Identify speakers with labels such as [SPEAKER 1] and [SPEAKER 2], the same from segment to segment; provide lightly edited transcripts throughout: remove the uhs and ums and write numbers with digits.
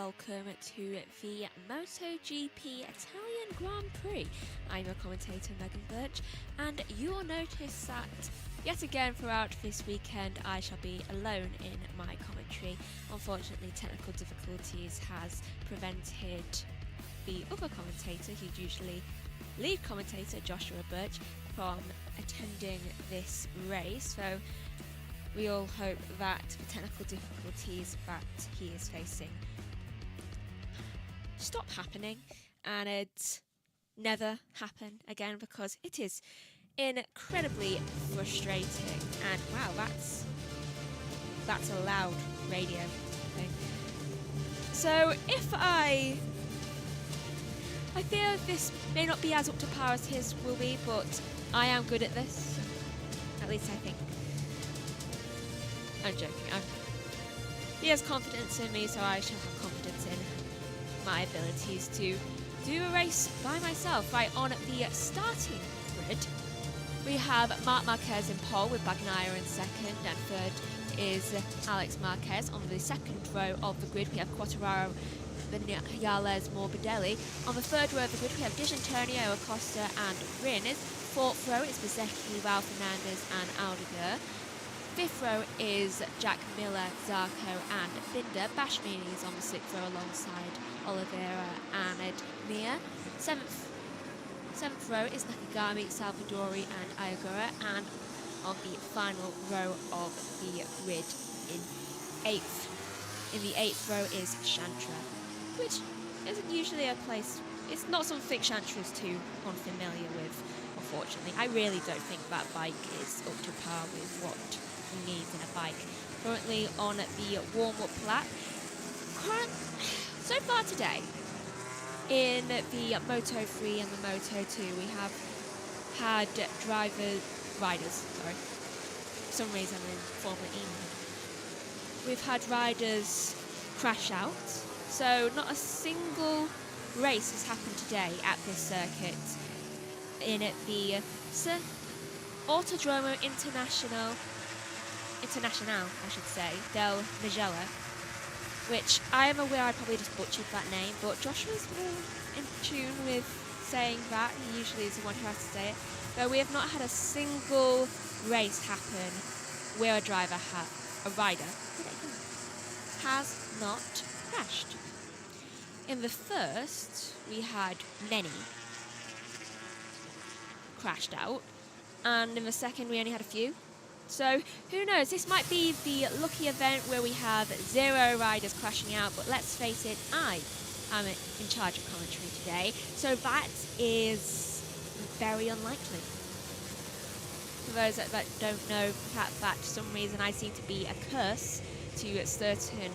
[SPEAKER 1] welcome to the MotoGP Italian Grand Prix. I'm your commentator Megan Birch, and you'll notice that yet again throughout this weekend I shall be alone in my commentary. Unfortunately, technical difficulties has prevented the other commentator, who's usually lead commentator Joshua Birch, from attending this race. So we all hope that the technical difficulties that he is facing stop happening and it never happen again, because it is incredibly frustrating. And wow, that's a loud radio thing. So if I feel this may not be as up to par as his will be, but I am good at this, at least I think. I'm joking. He has confidence in me, so I shall have confidence in my abilities to do a race by myself. Right, on the starting grid, we have Marc Marquez in pole with Bagnaia in second, and third is Alex Marquez. On the second row of the grid, we have Quartararo, Vinales, Morbidelli. On the third row of the grid, we have D'Antonio, Acosta and Rins. Fourth row is Bezzecchi, Raul Fernandez and Aldiger. Fifth row is Jack Miller, Zarco and Binder. Bashmini is on the sixth row alongside Oliveira and Mir. Seventh row is Nakagami, Salvadori and Ayagura. And on the final row of the grid in the eighth row is Shantra, which isn't usually a place, it's not something Shantra is too unfamiliar with, unfortunately. I really don't think that bike is up to par with what he needs in a bike. Currently on the warm-up lap. So far today, in the Moto3 and the Moto2, we have had riders, for some reason I'm in Formula E mode. We've had riders crash out, so not a single race has happened today at this circuit in the Autodromo International, I should say, del Mugello, which I am aware I probably just butchered that name, but Joshua's more in tune with saying that. He usually is the one who has to say it. So we have not had a single race happen where a rider has not crashed. In the first, we had many crashed out, and in the second we only had a few. So who knows, this might be the lucky event where we have 0 riders crashing out, but let's face it, I am in charge of commentary today, so that is very unlikely. For those that don't know, that for some reason I seem to be a curse to certain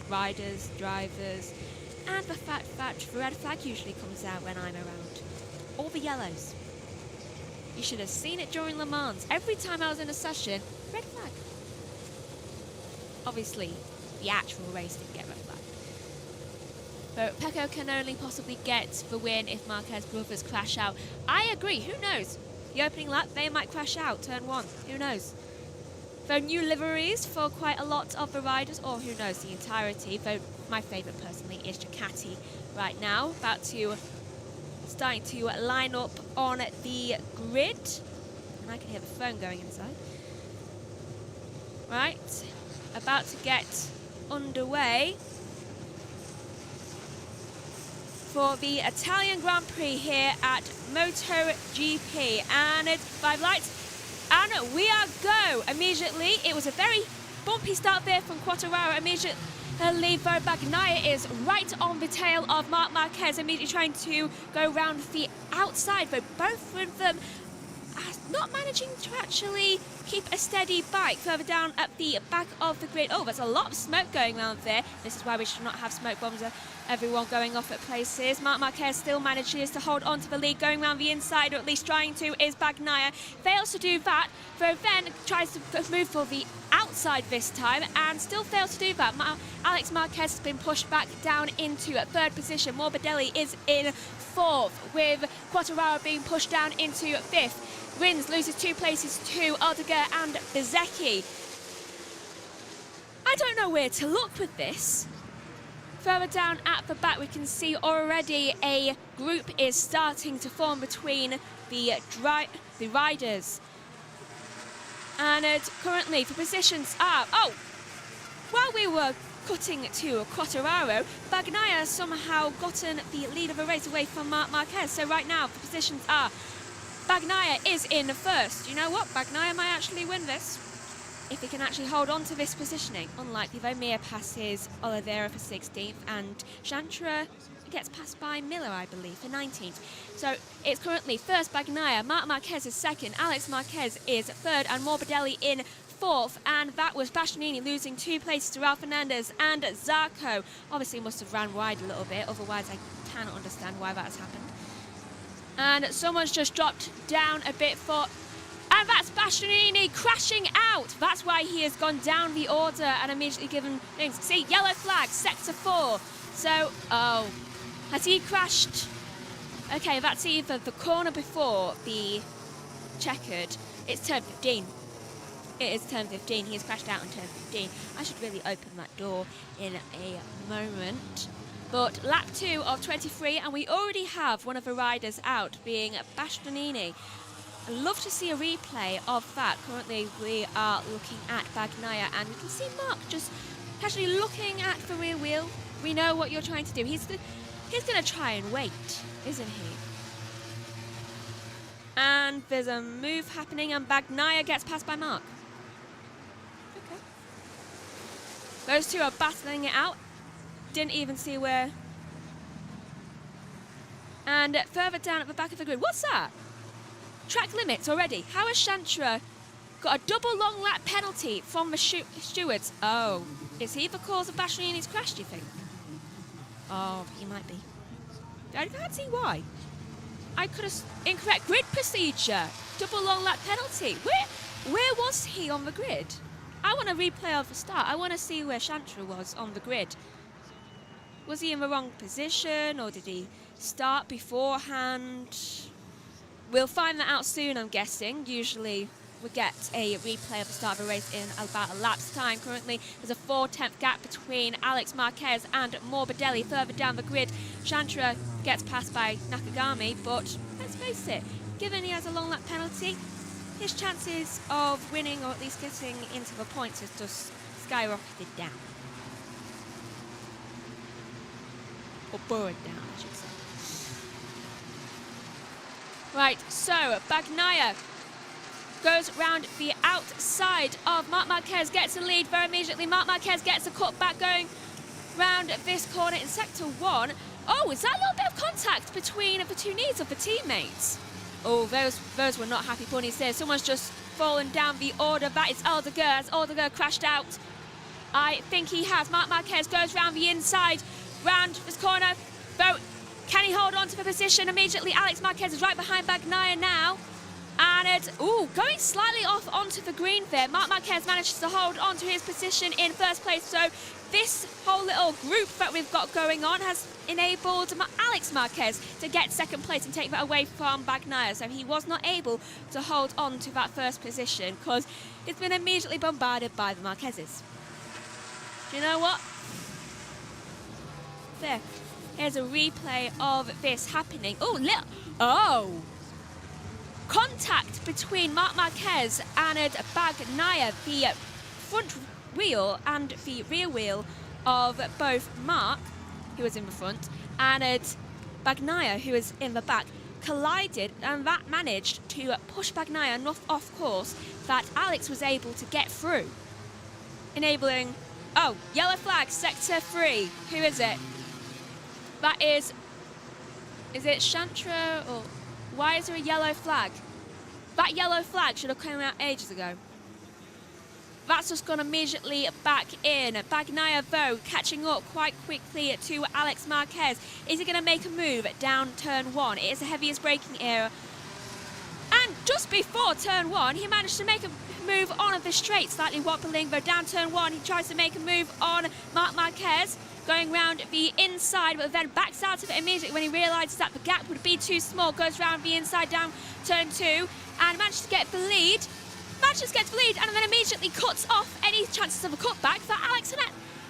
[SPEAKER 1] riders, drivers, and the fact that the red flag usually comes out when I'm around. All the yellows. You should have seen it during Le Mans. Every time I was in a session, red flag. Obviously, the actual race didn't get red flag. But Pecco can only possibly get the win if Marquez brothers crash out. I agree, who knows? The opening lap, they might crash out, turn 1, who knows? Though new liveries for quite a lot of the riders, or who knows, the entirety. Though my favourite personally is Ducati right now, starting to line up on the grid. And I can hear the phone going inside. Right, about to get underway for the Italian Grand Prix here at MotoGP. And it's 5 lights, and we are go immediately. It was a very bumpy start there from Quartararo. Immediately, Bagnaia is right on the tail of Marc Marquez, immediately trying to go round the outside, but both of them are not managing to actually keep a steady bike further down at the back of the grid. Oh, there's a lot of smoke going around there. This is why we should not have smoke bombs. Everyone going off at places. Marc Marquez still manages to hold on to the lead, going around the inside, or at least trying to, is Bagnaia. Fails to do that, though then tries to move for the outside this time, and still fails to do that. Alex Marquez has been pushed back down into 3rd position. Morbidelli is in 4th, with Quartararo being pushed down into 5th. Rins loses 2 places to Aldiger and Bezzecchi. I don't know where to look with this. further down at the back, we can see already a group is starting to form between the riders. And currently the positions are... Oh! While we were cutting to Quartararo, Bagnaia somehow gotten the lead of the race away from Marquez. So right now the positions are... Bagnaia is in first. You know what? Bagnaia might actually win this if he can actually hold on to this positioning. Unlikely though, Mir passes Oliveira for 16th and Chantra gets passed by Miller, I believe, for 19th. So it's currently first Bagnaia, Marc Marquez is second, Alex Marquez is third, and Morbidelli in fourth. And that was Bastianini losing 2 places to Ralph Fernandez and Zarco. Obviously must have ran wide a little bit, otherwise I cannot understand why that has happened. And someone's just dropped down a bit for... And that's Bastianini crashing out. That's why he has gone down the order and immediately given things. See, yellow flag, sector 4. So, oh, has he crashed? Okay, that's either the corner before the checkered. It's turn 15. It is turn 15. He has crashed out on turn 15. I should really open that door in a moment. But lap 2 of 23, and we already have one of the riders out, being Bastianini. I'd love to see a replay of that. Currently, we are looking at Bagnaia, and we can see Mark just casually looking at the rear wheel. We know what you're trying to do. He's going to try and wait, isn't he? And there's a move happening, and Bagnaia gets passed by Mark. Okay. Those two are battling it out. Didn't even see where. And further down at the back of the grid, what's that? Track limits already. How has Chantra got a double long lap penalty from the stewards? Oh, is he the cause of Bastianini's crash, do you think? Oh, he might be. I can't see why. I could have... Incorrect grid procedure. Double long lap penalty. Where was he on the grid? I want a replay of the start. I want to see where Chantra was on the grid. Was he in the wrong position, or did he start beforehand? We'll find that out soon, I'm guessing. Usually we get a replay of the start of the race in about a lap's time. Currently, there's a 4/10 gap between Alex Marquez and Morbidelli. Further down the grid, Chantra gets passed by Nakagami, but let's face it, given he has a long lap penalty, his chances of winning, or at least getting into the points, has just skyrocketed down. Or burrowed down, I should say. Right, so Bagnaia goes round the outside of Marc Marquez, gets a lead very immediately. Marc Marquez gets a cut back going round this corner in sector 1. Oh, is that a little bit of contact between the two knees of the teammates? Oh, those were not happy bunnies there. Someone's just fallen down the order. That is Aldeguer. Has Aldeguer crashed out? I think he has. Marc Marquez goes round the inside, round this corner. Though, can he hold on to the position immediately? Alex Marquez is right behind Bagnaia now. And it's, going slightly off onto the green there. Marc Marquez manages to hold on to his position in first place. So this whole little group that we've got going on has enabled Alex Marquez to get second place and take that away from Bagnaia. So he was not able to hold on to that first position because it's been immediately bombarded by the Marquezes. Do you know what? There. Here's a replay of this happening. Contact between Marc Marquez and Bagnaia. The front wheel and the rear wheel of both Marc, who was in the front, and Bagnaia, who was in the back, collided, and that managed to push Bagnaia not off course, that Alex was able to get through, enabling... Oh, yellow flag, sector 3. Who is it? That is it Chantra, or why is there a yellow flag? That yellow flag should have come out ages ago. That's just gone immediately back in. Bagnaia, though, catching up quite quickly to Alex Marquez. Is he going to make a move down turn 1? It is the heaviest braking area. And just before turn 1, he managed to make a move on the straight, slightly wobbling, though down turn 1, he tries to make a move on Marc Marquez, going round the inside, but then backs out of it immediately when he realises that the gap would be too small, goes round the inside down turn 2, and manages to get the lead, and then immediately cuts off any chances of a cutback for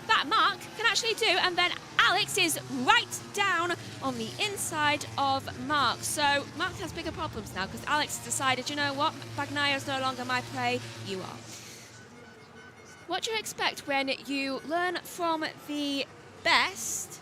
[SPEAKER 1] that Mark can actually do, and then Alex is right down on the inside of Mark. So Mark has bigger problems now because Alex has decided, you know what, Bagnaia is no longer my prey, you are. What do you expect when you learn from the best?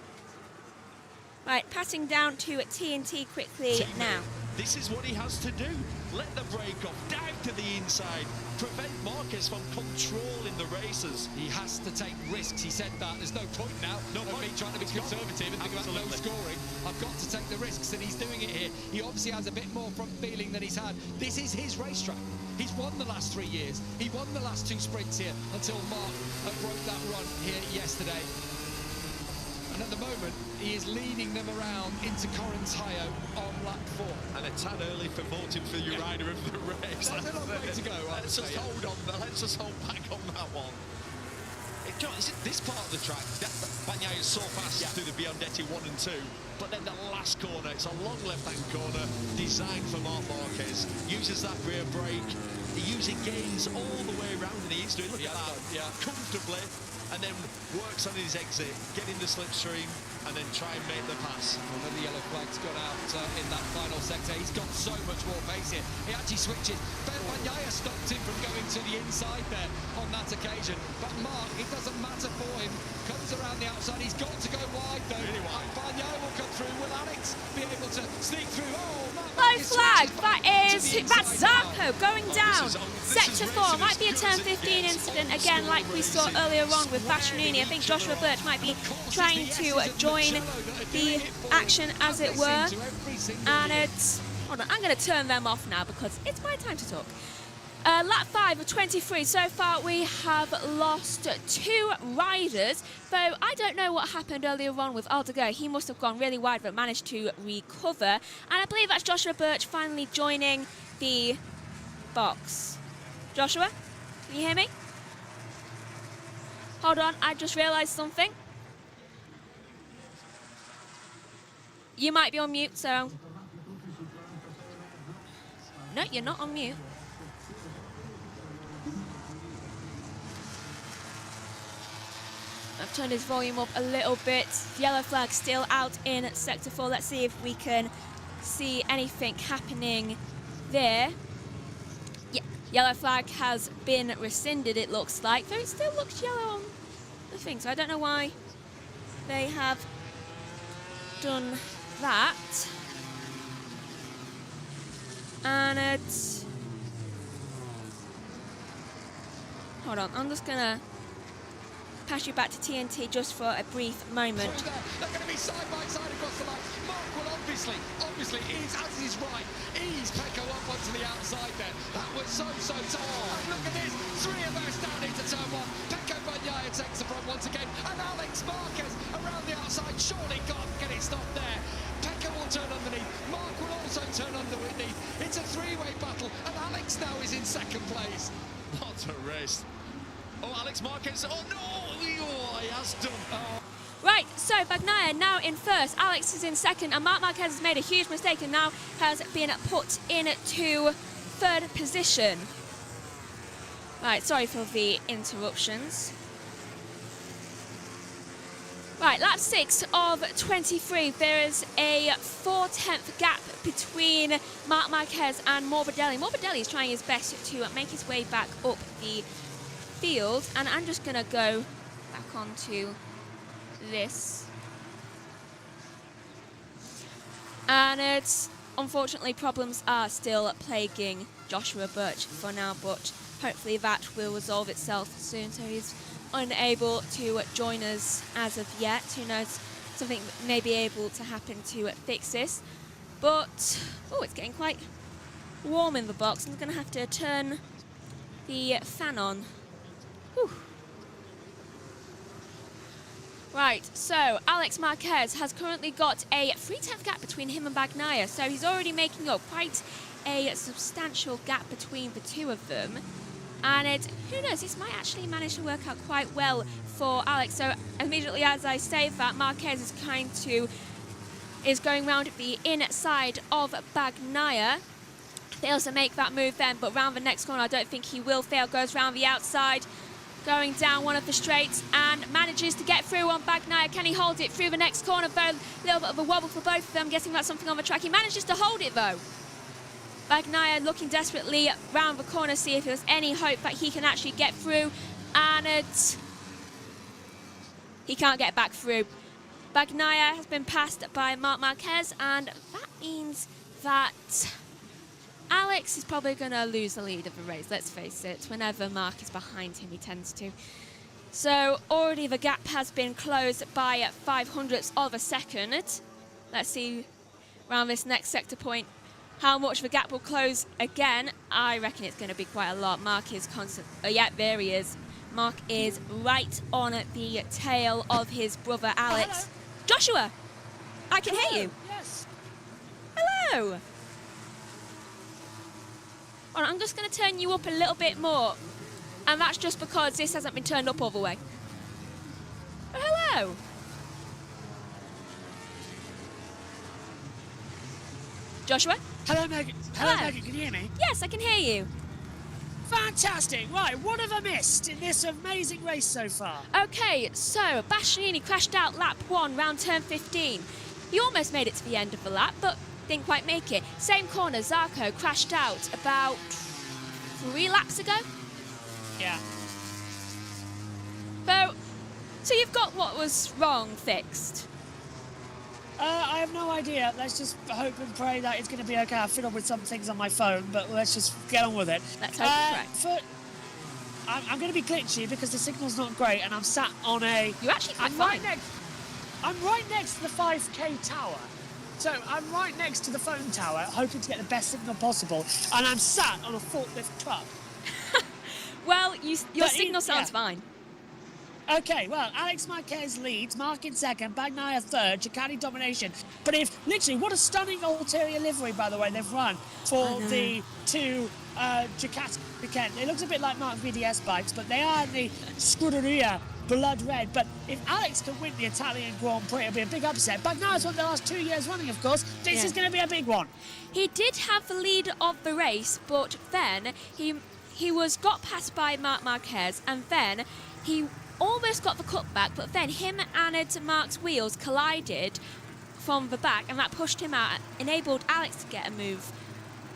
[SPEAKER 1] Right, passing down to TNT quickly now.
[SPEAKER 2] This is what he has to do. Let the brake off, down to the inside. Prevent Marquez from controlling the races.
[SPEAKER 3] He has to take risks. He said that. There's no point now of me trying to be conservative and think about no scoring. I've got to take the risks, and he's doing it here. He obviously has a bit more front feeling than he's had. This is his racetrack. He's won the last 3 years. He won the last 2 sprints here until Mark broke that run here yesterday. And at the moment, he is leading them around into Corintio on lap 4.
[SPEAKER 2] And a tad early for voting for your rider of the race.
[SPEAKER 3] There's a long way to go.
[SPEAKER 2] Let's just hold on. Let's just hold back on that one. This part of the track, Bagnaia is so fast through the Biondetti 1 and 2, but then the last corner, it's a long left-hand corner designed for Marc Marquez. Uses that rear brake. He usually gains all the way around in the east. Look at that, comfortably. And then works on his exit, get in the slipstream, and then try and make the pass.
[SPEAKER 3] Well, the yellow flag's gone out in that final sector. He's got so much more pace here. He actually switches. Bagnaia stopped him from going to the inside there on that occasion. But Mark, it doesn't matter for him. Comes around the outside. He's got to go wide, though.
[SPEAKER 2] Really wide.
[SPEAKER 3] Bagnaia will come through. Will Alex be able to sneak through? Oh,
[SPEAKER 1] Low flag. That's Zarco going down. Sector 4 might be a turn 15 incident again, like we saw earlier on with Bastianini. I think Joshua Birch might be trying to join the action, as it were. And it's... Hold on, I'm going to turn them off now because it's my time to talk. Lap 5 of 23. So far we have lost 2 riders, though I don't know what happened earlier on with Aldegar. He must have gone really wide but managed to recover. And I believe that's Joshua Birch finally joining the box. Joshua, can you hear me? Hold on, I just realised something. You might be on mute, so... No, you're not on mute. I've turned his volume up a little bit. Yellow flag still out in Sector 4. Let's see if we can see anything happening there. Yeah, yellow flag has been rescinded, it looks like. Though it still looks yellow on the thing, so I don't know why they have done that. And it's... Hold on, I'm just gonna pass you back to TNT just for a brief moment.
[SPEAKER 3] They're going to be side by side across the line. Mark will obviously, is as is right, ease Pecco up onto the outside there. That was so tough. And look at this, 3 of those down into turn 1. Pecco Bagnaia takes the front once again, and Alex Marquez around the outside. Surely can't get it stopped there. Pecco will turn underneath. Mark will also turn underneath. It's a 3-way battle, and Alex now is in 2nd place.
[SPEAKER 2] What a race. Oh, Alex Marquez. Oh, no! Oh, he has done. Oh.
[SPEAKER 1] Right, so Bagnaia now in 1st, Alex is in 2nd, and Marc Marquez has made a huge mistake and now has been put into 3rd position. Right, sorry for the interruptions. Right, lap 6 of 23. There is a 4/10 gap between Marc Marquez and Morbidelli. Morbidelli is trying his best to make his way back up the field, and I'm just going to go back onto this. And it's unfortunately problems are still plaguing Joshua Birch for now, but hopefully that will resolve itself soon. So he's unable to join us as of yet. Who knows, something may be able to happen to fix this. But oh, it's getting quite warm in the box. I'm going to have to turn the fan on. Whew. Right, so Alex Marquez has currently got a 3/10 gap between him and Bagnaia, so he's already making up quite a substantial gap between the two of them. And who knows, this might actually manage to work out quite well for Alex. So immediately as I say that, Marquez is going round the inside of Bagnaia. Fails to make that move then, but round the next corner, I don't think he will fail. Goes round the outside. going down one of the straights and manages to get through on Bagnaia. Can he hold it through the next corner? A little bit of a wobble for both of them. Guessing that's something on the track. He manages to hold it though. Bagnaia looking desperately round the corner, see if there's any hope that he can actually get through, and he can't get back through. Bagnaia has been passed by Marc Marquez, and that means that Alex is probably going to lose the lead of the race, let's face it. Whenever Marc is behind him, he tends to. So already the gap has been closed by 0.05 of a second. Let's see around this next sector point how much the gap will close again. I reckon it's going to be quite a lot. Marc is constant. Oh yeah, there he is. Marc is right on the tail of his brother Alex.
[SPEAKER 4] Hello.
[SPEAKER 1] Joshua, I can hear you.
[SPEAKER 4] Yes.
[SPEAKER 1] Hello. All right, I'm just going to turn you up a little bit more, and that's just because this hasn't been turned up all the way. Oh, hello. Joshua?
[SPEAKER 4] Hello, Megan. Hello, Megan. Can you hear me?
[SPEAKER 1] Yes, I can hear you.
[SPEAKER 4] Fantastic. Right, what have I missed in this amazing race so far?
[SPEAKER 1] Okay, so Bastianini crashed out lap 1, round turn 15. He almost made it to the end of the lap, but didn't quite make it. Same corner, Zarco crashed out about 3 laps ago.
[SPEAKER 4] Yeah.
[SPEAKER 1] So you've got what was wrong fixed.
[SPEAKER 4] I have no idea. Let's just hope and pray that it's going to be okay. I fiddled with some things on my phone, but let's just get on with it.
[SPEAKER 1] Let's hope it's correct.
[SPEAKER 4] I'm going to be glitchy because the signal's not great, and I'm sat on a...
[SPEAKER 1] You're actually quite
[SPEAKER 4] I'm
[SPEAKER 1] fine.
[SPEAKER 4] right next to the 5K tower. So I'm right next to the phone tower, hoping to get the best signal possible, and I'm sat on a forklift truck.
[SPEAKER 1] Well, your signal sounds fine.
[SPEAKER 4] Okay, well, Alex Marquez leads, Marc in second, Bagnaia third, Ducati domination. But literally, what a stunning ulterior livery, by the way, they've run for the two Ducati weekend. It looks a bit like Mark VDS bikes, but they are in the Scuderia blood red. But if Alex can win the Italian Grand Prix, it'll be a big upset. Bagnaia's won the last 2 years running, of course. This is going to be a big one.
[SPEAKER 1] He did have the lead of the race, but then he got passed by Marc Marquez, and then he almost got the cutback, but then him and Marc's wheels collided from the back, and that pushed him out, enabled Alex to get a move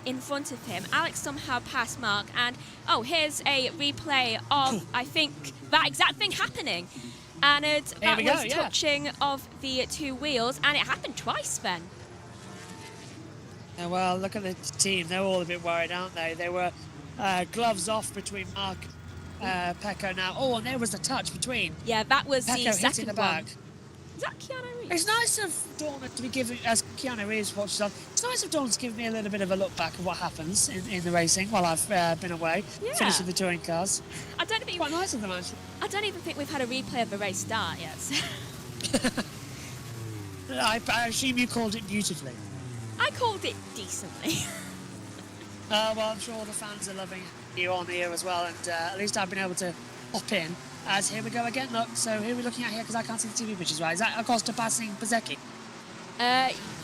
[SPEAKER 1] in front of him. Alex somehow passed Marc, and here's a replay of, I think, that exact thing happening. And that was touching of the two wheels, and it happened twice then.
[SPEAKER 4] Yeah, well, look at the team. They're all a bit worried, aren't they? They were gloves off between Marc Pecco now. Oh, and there was the touch between.
[SPEAKER 1] Yeah, that was
[SPEAKER 4] Pecco
[SPEAKER 1] the second
[SPEAKER 4] the back.
[SPEAKER 1] one. Is that Keanu Reeves?
[SPEAKER 4] It's nice of Dorna to be giving, as Keanu Reeves watches on, it's nice of Dorna to give me a little bit of a look back of what happens in the racing while I've been away, finishing the touring cars.
[SPEAKER 1] I don't think
[SPEAKER 4] quite nice of them, actually.
[SPEAKER 1] I don't even think we've had a replay of the race start yet. So.
[SPEAKER 4] I assume you called it beautifully.
[SPEAKER 1] I called it decently.
[SPEAKER 4] Well, I'm sure all the fans are loving you on here as well, and at least I've been able to hop in. As here we go again, look, so who are we looking at here, because I can't see the TV pictures, right? Is that Acosta passing Bezzecchi?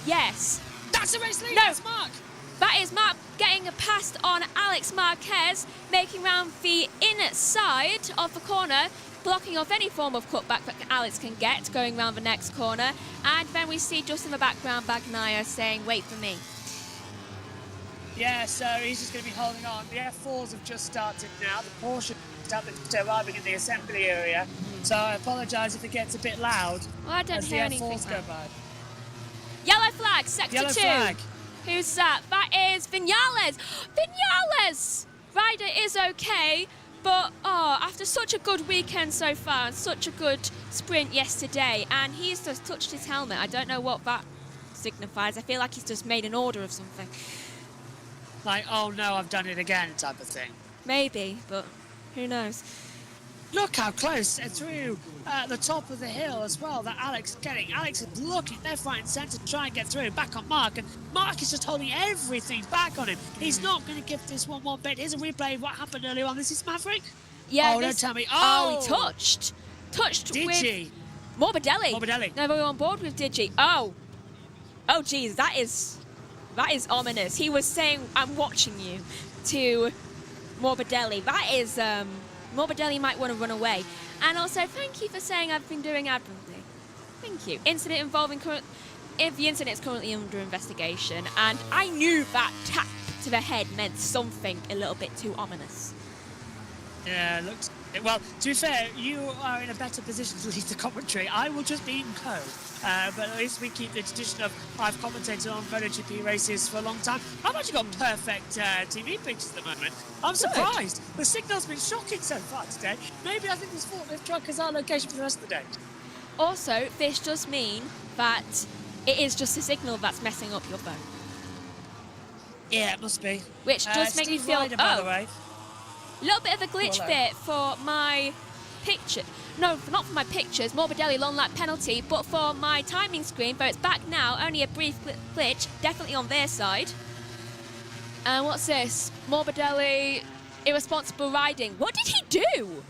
[SPEAKER 1] Yes.
[SPEAKER 4] That's the race lead,
[SPEAKER 1] no.
[SPEAKER 4] That's Marc!
[SPEAKER 1] That is Marc getting a pass on Alex Marquez, making round the inside of the corner, blocking off any form of cutback that Alex can get, going round the next corner. And then we see just in the background Bagnaia saying, wait for me.
[SPEAKER 4] Yeah, so he's just going to be holding on. The F4s have just started now. The Porsche is arriving in the assembly area. So I apologise if it gets a bit loud.
[SPEAKER 1] Well, I don't
[SPEAKER 4] as
[SPEAKER 1] hear
[SPEAKER 4] the
[SPEAKER 1] anything.
[SPEAKER 4] F4s go by.
[SPEAKER 1] Yellow flag, sector
[SPEAKER 4] Yellow
[SPEAKER 1] 2.
[SPEAKER 4] flag.
[SPEAKER 1] Who's that? That is Vinales. Vinales! Ryder is okay, but after such a good weekend so far and such a good sprint yesterday, and he's just touched his helmet. I don't know what that signifies. I feel like he's just made an order of something.
[SPEAKER 4] Like, oh no, I've done it again type of thing.
[SPEAKER 1] Maybe, but who knows?
[SPEAKER 4] Look how close through the top of the hill as well that Alex is getting. Alex is looking left, right and centre to try and get through. Back on Marc, and Marc is just holding everything back on him. He's not going to give this one more bit. Here's a replay of what happened earlier on. This is Maverick?
[SPEAKER 1] Yeah.
[SPEAKER 4] Don't tell me.
[SPEAKER 1] Oh, he touched
[SPEAKER 4] Did
[SPEAKER 1] with
[SPEAKER 4] she?
[SPEAKER 1] Morbidelli. No, we're on board with Digi. Oh, geez, that is ominous. He was saying, I'm watching you, to Morbidelli. That is Morbidelli might want to run away. And also, thank you for saying I've been doing admirably. Thank you. Incident involving if the incident is currently under investigation, and I knew that tap to the head meant something a little bit too ominous.
[SPEAKER 4] Yeah, looks. Well, to be fair, you are in a better position to lead the commentary. I will just be in co. But at least we keep the tradition of I've commentated on MotoGP races for a long time. I've actually got perfect TV pictures at the moment. I'm surprised. The signal's been shocking so far today. Maybe I think this forklift truck is our location for the rest of the day.
[SPEAKER 1] Also, this does mean that it is just a signal that's messing up your phone.
[SPEAKER 4] Yeah, it must be.
[SPEAKER 1] Which does make me feel...
[SPEAKER 4] Ryder, by the way.
[SPEAKER 1] A little bit of a glitch bit for my picture. No, not for my pictures. Morbidelli long lap penalty, but for my timing screen, though it's back now, only a brief glitch, definitely on their side. And what's this? Morbidelli, irresponsible riding. What did he do?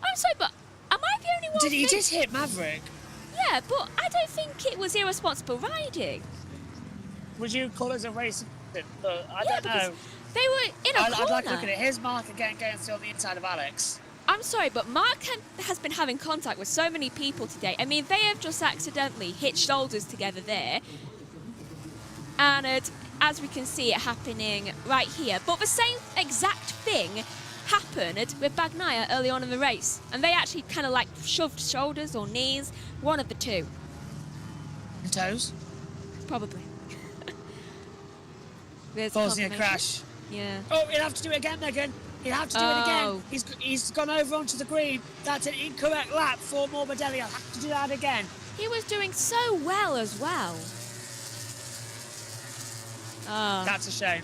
[SPEAKER 1] I'm sorry, but am I the only one?
[SPEAKER 4] Did he just hit Maverick?
[SPEAKER 1] Yeah, but I don't think it was irresponsible riding.
[SPEAKER 4] Would you call it a race? I don't know.
[SPEAKER 1] They were in a corner.
[SPEAKER 4] I'd like to look at it. Here's Mark again getting still on the inside of Alex.
[SPEAKER 1] I'm sorry, but Mark has been having contact with so many people today. I mean, they have just accidentally hit shoulders together there. And as we can see it happening right here. But the same exact thing happened with Bagnaia early on in the race. And they actually kind of like shoved shoulders or knees. One of the two.
[SPEAKER 4] And toes?
[SPEAKER 1] Probably.
[SPEAKER 4] Causing a crash.
[SPEAKER 1] Yeah.
[SPEAKER 4] Oh, he'll have to do it again, Megan. He'll have to do it again. He's gone over onto the green. That's an incorrect lap for Morbidelli. He'll have to do that again.
[SPEAKER 1] He was doing so well as well. Oh.
[SPEAKER 4] That's a shame.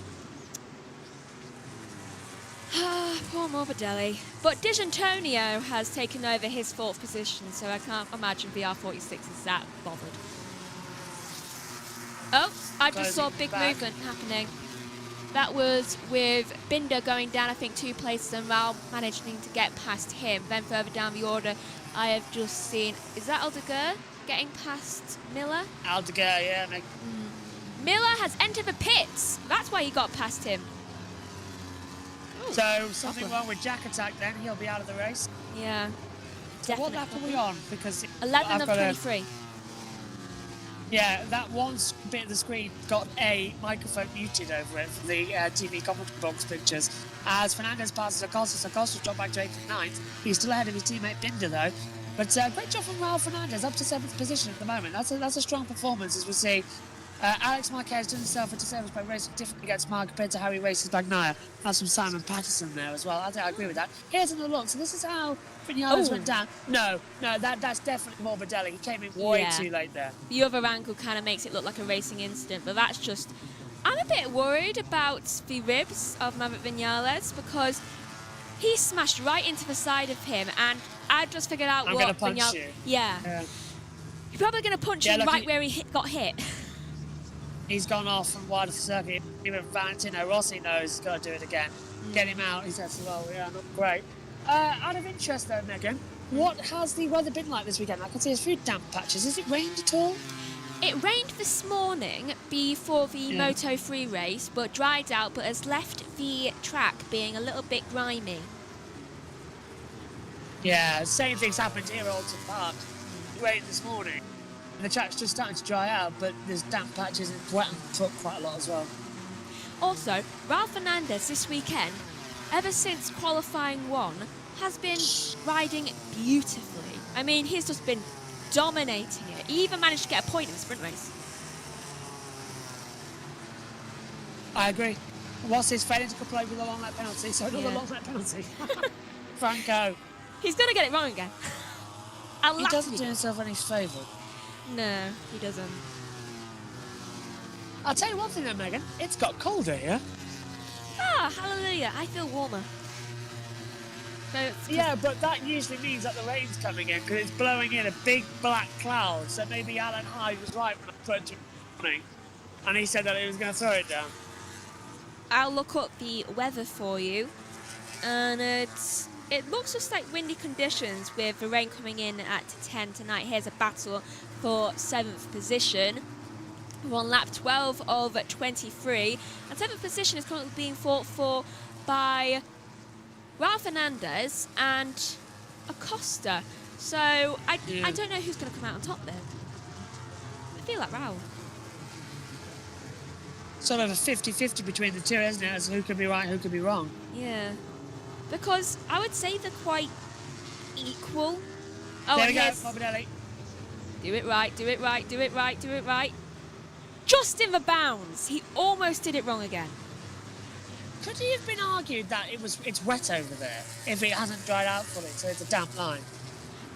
[SPEAKER 1] Poor Morbidelli. But D'Antonio has taken over his 4th position, so I can't imagine VR46 is that bothered. Oh, I just saw a big movement happening. That was with Binder going down, I think, 2 places and Raul managing to get past him. Then further down the order, I have just seen... Is that Aldeguer getting past Miller?
[SPEAKER 4] Aldeguer, yeah.
[SPEAKER 1] Miller has entered the pits. That's why he got past him. Ooh,
[SPEAKER 4] so, something wrong with Jack Attack then. He'll be out of the race.
[SPEAKER 1] Yeah.
[SPEAKER 4] So what lap are we on? Because
[SPEAKER 1] 11 of 23.
[SPEAKER 4] Yeah, that one bit of the screen got a microphone muted over it for the TV commentary box pictures. As Fernandez passes Acosta, Acosta's dropped back to 8th and 9th. He's still ahead of his teammate Binder though. But great job from Raul Fernandez, up to 7th position at the moment. That's a strong performance as we see. Alex Marquez doing himself a disservice by racing differently against Mark compared to how he races Bagnaia. That's from Simon Patterson there as well. I agree with that. Here's another look. So this is how Vinales went down. No, that's definitely Morbidelli. He came in way too late there.
[SPEAKER 1] The other angle kind of makes it look like a racing incident, but that's just... I'm a bit worried about the ribs of Maverick Vinales because he smashed right into the side of him, and I just figured out
[SPEAKER 4] I'm
[SPEAKER 1] what
[SPEAKER 4] going to punch you.
[SPEAKER 1] Yeah. You're probably going to punch him right where he got hit.
[SPEAKER 4] He's gone off from wide of the circuit. Even Valentino Rossi knows he's got to do it again. Get him out. He says, well, yeah, not great. Out of interest though, Megan, what has the weather been like this weekend? I can see there's a few damp patches. Has it rained at all?
[SPEAKER 1] It rained this morning before the Moto3 race, but dried out, but has left the track being a little bit grimy.
[SPEAKER 4] Yeah, same thing's happened here at Alton Park. It rained this morning. And the track's just starting to dry out, but there's damp patches and it's wet on the truck quite a lot as well.
[SPEAKER 1] Also, Raul Fernandez this weekend, ever since qualifying 1, has been riding beautifully. I mean, he's just been dominating it. He even managed to get a point in the sprint race.
[SPEAKER 4] I agree. Whilst he's failing to comply with the long lap penalty, so another long lap penalty. Franco.
[SPEAKER 1] He's going to get it wrong again.
[SPEAKER 4] He doesn't do himself any favour.
[SPEAKER 1] No, he doesn't.
[SPEAKER 4] I'll tell you one thing though, Megan. It's got colder here.
[SPEAKER 1] Ah, hallelujah. I feel warmer.
[SPEAKER 4] Yeah, but that usually means that the rain's coming in because it's blowing in a big black cloud. So maybe Alan Hyde was right when I put it morning, and he said that he was going to throw it down.
[SPEAKER 1] I'll look up the weather for you, and it looks just like windy conditions with the rain coming in at 10 tonight. Here's a battle for 7th position. We're on lap 12 of 23, and 7th position is currently being fought for by Raul Fernandez and Acosta. So I don't know who's going to come out on top there. I feel like Raul.
[SPEAKER 4] Sort of a 50-50 between the two, isn't it? As who could be right, who could be wrong.
[SPEAKER 1] Yeah. Because I would say they're quite equal. Oh,
[SPEAKER 4] there we go,
[SPEAKER 1] here's...
[SPEAKER 4] Morbidelli.
[SPEAKER 1] Do it right, do it right, do it right, do it right. Just in the bounds. He almost did it wrong again.
[SPEAKER 4] Could it have been argued that it's wet over there if it hasn't dried out fully, so it's a damp line?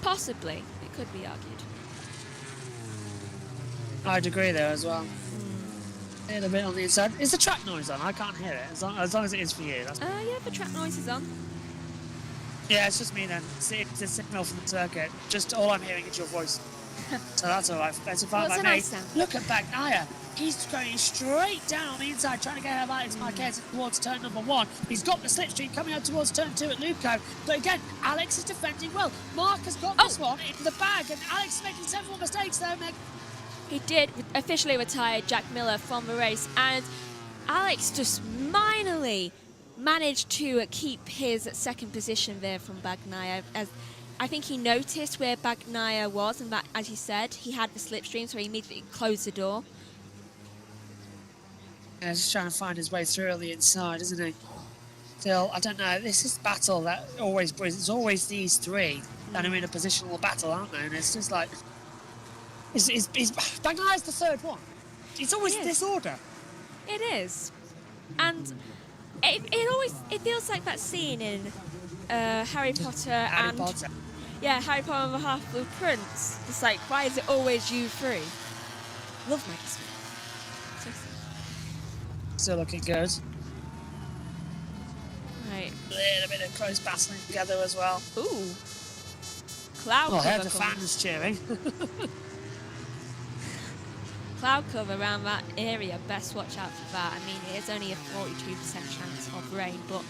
[SPEAKER 1] Possibly. It could be argued.
[SPEAKER 4] I'd agree there as well. A little bit on the inside. Is the track noise on? I can't hear it. As long as it is for you. That's...
[SPEAKER 1] Yeah, the track noise is on.
[SPEAKER 4] Yeah, it's just me then. It's a signal from the circuit. Just all I'm hearing is your voice. So that's all right. That's fine by me.
[SPEAKER 1] Nice sound.
[SPEAKER 4] Look at Bagnaia. He's going straight down on the inside, trying to get out of Alex Marquez towards turn number 1. He's got the slipstream coming out towards turn 2 at Luco. But again, Alex is defending well. Mark has got this one in the bag, and Alex is making several mistakes there, Meg.
[SPEAKER 1] He did officially retire Jack Miller from the race, and Alex just minorly managed to keep his second position there from Bagnaia. As I think he noticed where Bagnaia was, and that, as you said, he had the slipstream, so he immediately closed the door.
[SPEAKER 4] Yeah, just trying to find his way through on the inside, isn't he? Still, I don't know. This is battle that always brings. It's always these three that are in a positional battle, aren't they? And it's just like, Bagnaia's the third one. It's always this order.
[SPEAKER 1] It is, and it feels like that scene in Harry Potter Harry Potter and the Half-Blood Prince. It's like, why is it always you three? Love Maggie Smith.
[SPEAKER 4] Still looking good.
[SPEAKER 1] Right.
[SPEAKER 4] A little bit of close battling together as well.
[SPEAKER 1] Ooh. Cloud cover.
[SPEAKER 4] I heard the fans cheering.
[SPEAKER 1] Cloud cover around that area. Best watch out for that. I mean, it is only a 42% chance of rain, but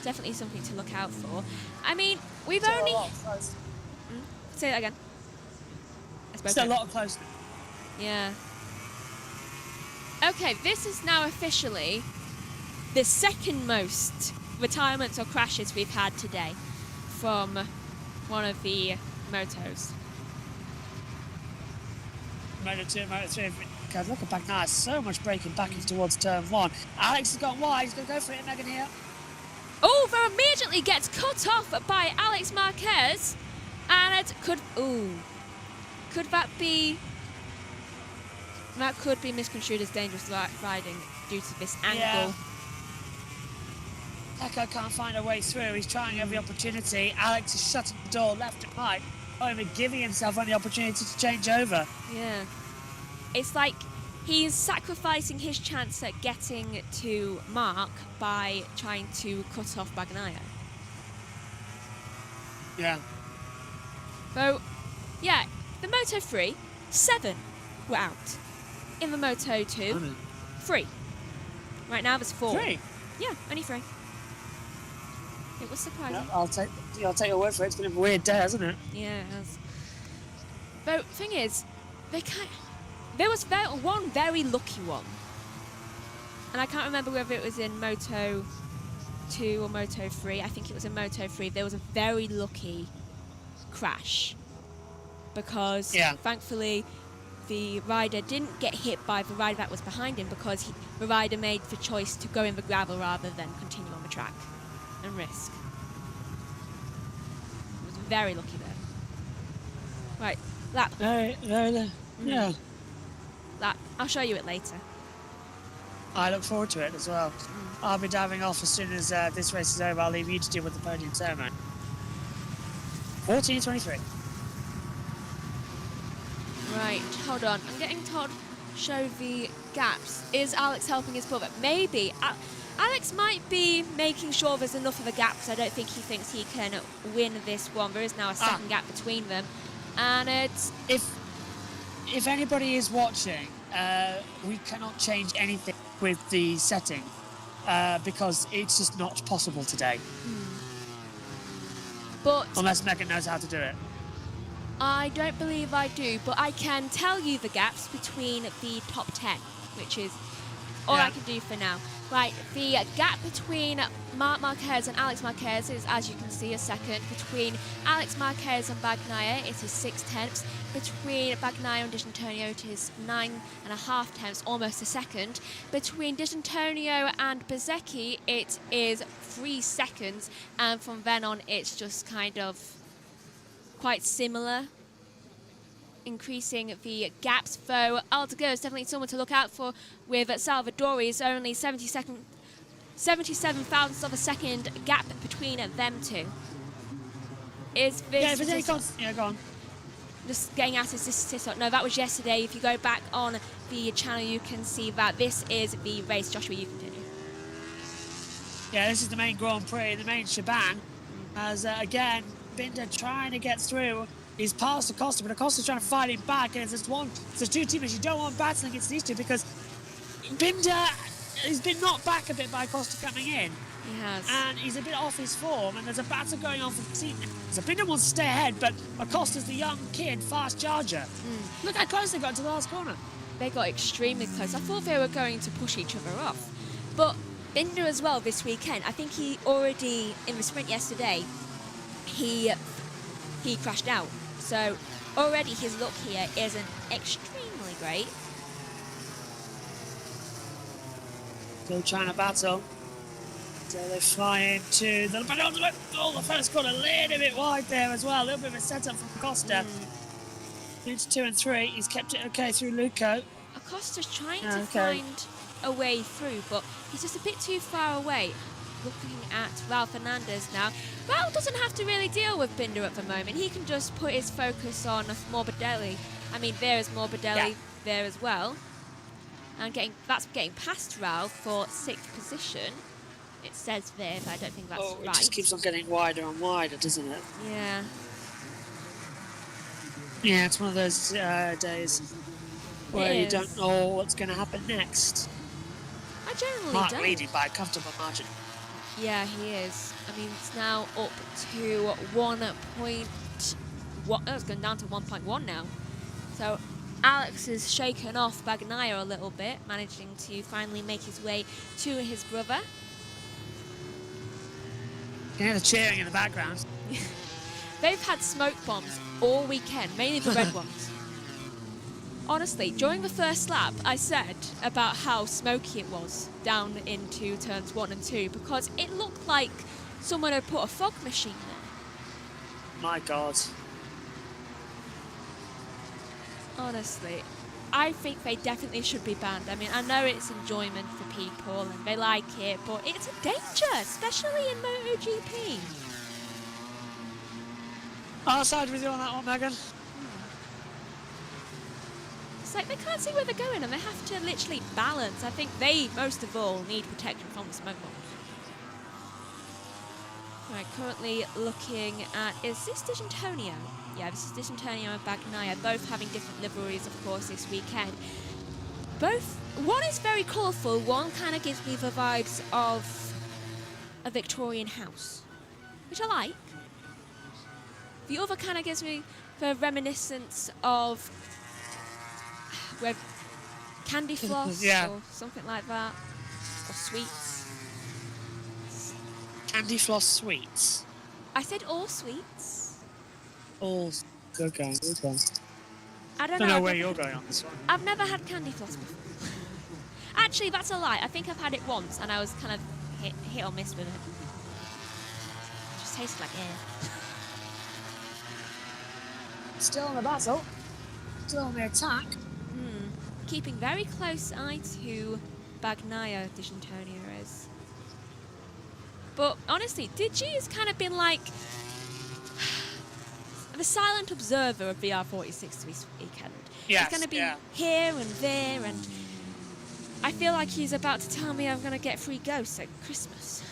[SPEAKER 1] definitely something to look out for. I mean, we've
[SPEAKER 4] Still
[SPEAKER 1] only...
[SPEAKER 4] a lot close.
[SPEAKER 1] Say that again.
[SPEAKER 4] Still a lot closer.
[SPEAKER 1] Yeah. Okay, this is now officially the second most retirements or crashes we've had today from one of the motos.
[SPEAKER 4] Moto 2, Moto 3. God, look at Bagnaia. So much braking back in towards turn 1. Alex has got wide. He's going to go for it, Megan, here.
[SPEAKER 1] Oh, that immediately gets cut off by Alex Marquez. And it could... Ooh. Could that be... That could be misconstrued as dangerous riding due to this angle.
[SPEAKER 4] Yeah. Pecco can't find a way through. He's trying every opportunity. Alex is shutting the door left and right, not even giving himself any opportunity to change over.
[SPEAKER 1] Yeah. It's like he's sacrificing his chance at getting to Mark by trying to cut off Bagnaia.
[SPEAKER 4] Yeah.
[SPEAKER 1] So, yeah, the Moto 3, 7 were out. In the Moto 2, 3. Right now there's 4.
[SPEAKER 4] 3?
[SPEAKER 1] Yeah, only 3. It was surprising.
[SPEAKER 4] Yeah, I'll take your word for it. It's been a weird day, hasn't it?
[SPEAKER 1] Yeah, it has. But thing is, there was one very lucky one. And I can't remember whether it was in Moto 2 or Moto 3. I think it was in Moto 3. There was a very lucky crash. Because, thankfully, the rider didn't get hit by the rider that was behind him because the rider made the choice to go in the gravel rather than continue on the track and risk. It was very lucky there. Right, lap.
[SPEAKER 4] Yeah.
[SPEAKER 1] Lap. I'll show you it later.
[SPEAKER 4] I look forward to it as well. I'll be diving off as soon as this race is over. I'll leave you to deal with the podium ceremony. 14:23.
[SPEAKER 1] Right, hold on. I'm getting told show the gaps. Is Alex helping his brother? Maybe. Alex might be making sure there's enough of a gap because I don't think he thinks he can win this one. There is now a second gap between them. And it's...
[SPEAKER 4] If anybody is watching, we cannot change anything with the setting because it's just not possible today.
[SPEAKER 1] But
[SPEAKER 4] unless Megan knows how to do it.
[SPEAKER 1] I don't believe I do, but I can tell you the gaps between the top 10, which is all I can do for now. Right, the gap between Marc Marquez and Alex Marquez is, as you can see, a second. Between Alex Marquez and Bagnaia, it is 6 tenths. Between Bagnaia and D'Antonio, it is 9.5 tenths, almost a second. Between D'Antonio and Bsky, it is 3 seconds. And from then on, it's just kind of quite similar, increasing the gaps, though Aldeguer is definitely someone to look out for, with Salvadori's only 77 thousandths of a second gap between them two. Is this...
[SPEAKER 4] Yeah, go on.
[SPEAKER 1] Just getting at this, no, that was yesterday. If you go back on the channel, you can see that this is the race. Joshua, you continue.
[SPEAKER 4] Yeah, this is the main Grand Prix, the main shebang. As, again, Binder trying to get through. He's past Acosta, but Acosta's trying to fight him back. And there's two teammates you don't want battling against these two because Binder has been knocked back a bit by Acosta coming in.
[SPEAKER 1] He has.
[SPEAKER 4] And he's a bit off his form, and there's a battle going on for the seat. So Binder wants to stay ahead, but Acosta's the young kid, fast charger. Look how close they got to the last corner.
[SPEAKER 1] They got extremely close. I thought they were going to push each other off. But Binder as well this weekend, I think he already, in the sprint yesterday, he crashed out. So already his luck here isn't extremely great.
[SPEAKER 4] Still trying to battle. So they fly into the penultimate. Oh, the first corner a little bit wide there as well. A little bit of a setup from Acosta. Into 2 and 3. He's kept it okay through Luco.
[SPEAKER 1] Acosta's trying to find a way through, but he's just a bit too far away. Looking at Raul Fernandez now. Raul doesn't have to really deal with Binder at the moment. He can just put his focus on Morbidelli. I mean, there is Morbidelli there as well. And that's getting past Raul for 6th position. It says there, but I don't think that's right.
[SPEAKER 4] It just keeps on getting wider and wider, doesn't it?
[SPEAKER 1] Yeah.
[SPEAKER 4] Yeah, it's one of those days where you don't know what's going to happen next.
[SPEAKER 1] I generally
[SPEAKER 4] Mark
[SPEAKER 1] don't.
[SPEAKER 4] leading by a comfortable margin.
[SPEAKER 1] Yeah, he is. I mean, it's now up to 1.1. Oh, it's gone down to 1.1 now. So Alex is shaken off Bagnaia a little bit, managing to finally make his way to his brother.
[SPEAKER 4] Yeah, the cheering in the background.
[SPEAKER 1] They've had smoke bombs all weekend, mainly the red ones. Honestly, during the first lap, I said about how smoky it was down into turns 1 and 2 because it looked like someone had put a fog machine there.
[SPEAKER 4] My God.
[SPEAKER 1] Honestly, I think they definitely should be banned. I mean, I know it's enjoyment for people and they like it, but it's a danger, especially in MotoGP.
[SPEAKER 4] I'll side with you on that one, Megan.
[SPEAKER 1] It's like they can't see where they're going and they have to literally balance. I think they, most of all, need protection from the smoke bombs. Right, currently looking at, is this D'Antonio? Yeah, this is D'Antonio and Bagnaia, both having different liveries, of course, this weekend. One is very colourful, one kind of gives me the vibes of a Victorian house, which I like. The other kind of gives me the reminiscence of candy floss or something like that, or sweets.
[SPEAKER 4] Candy floss sweets.
[SPEAKER 1] I said all sweets.
[SPEAKER 4] All good going, good going.
[SPEAKER 1] I don't
[SPEAKER 4] know where you're going on this one.
[SPEAKER 1] I've never had candy floss before. Actually, that's a lie. I think I've had it once, and I was kind of hit or miss with it. It just tasted like air.
[SPEAKER 4] Still on the battle. Still on the attack.
[SPEAKER 1] Keeping very close eye to Bagnaia, D'Antonio is. But honestly, Digi has kind of been like the silent observer of VR46 this weekend.
[SPEAKER 4] Yes,
[SPEAKER 1] he's going to be here and there, and I feel like he's about to tell me I'm going to get free ghosts at Christmas.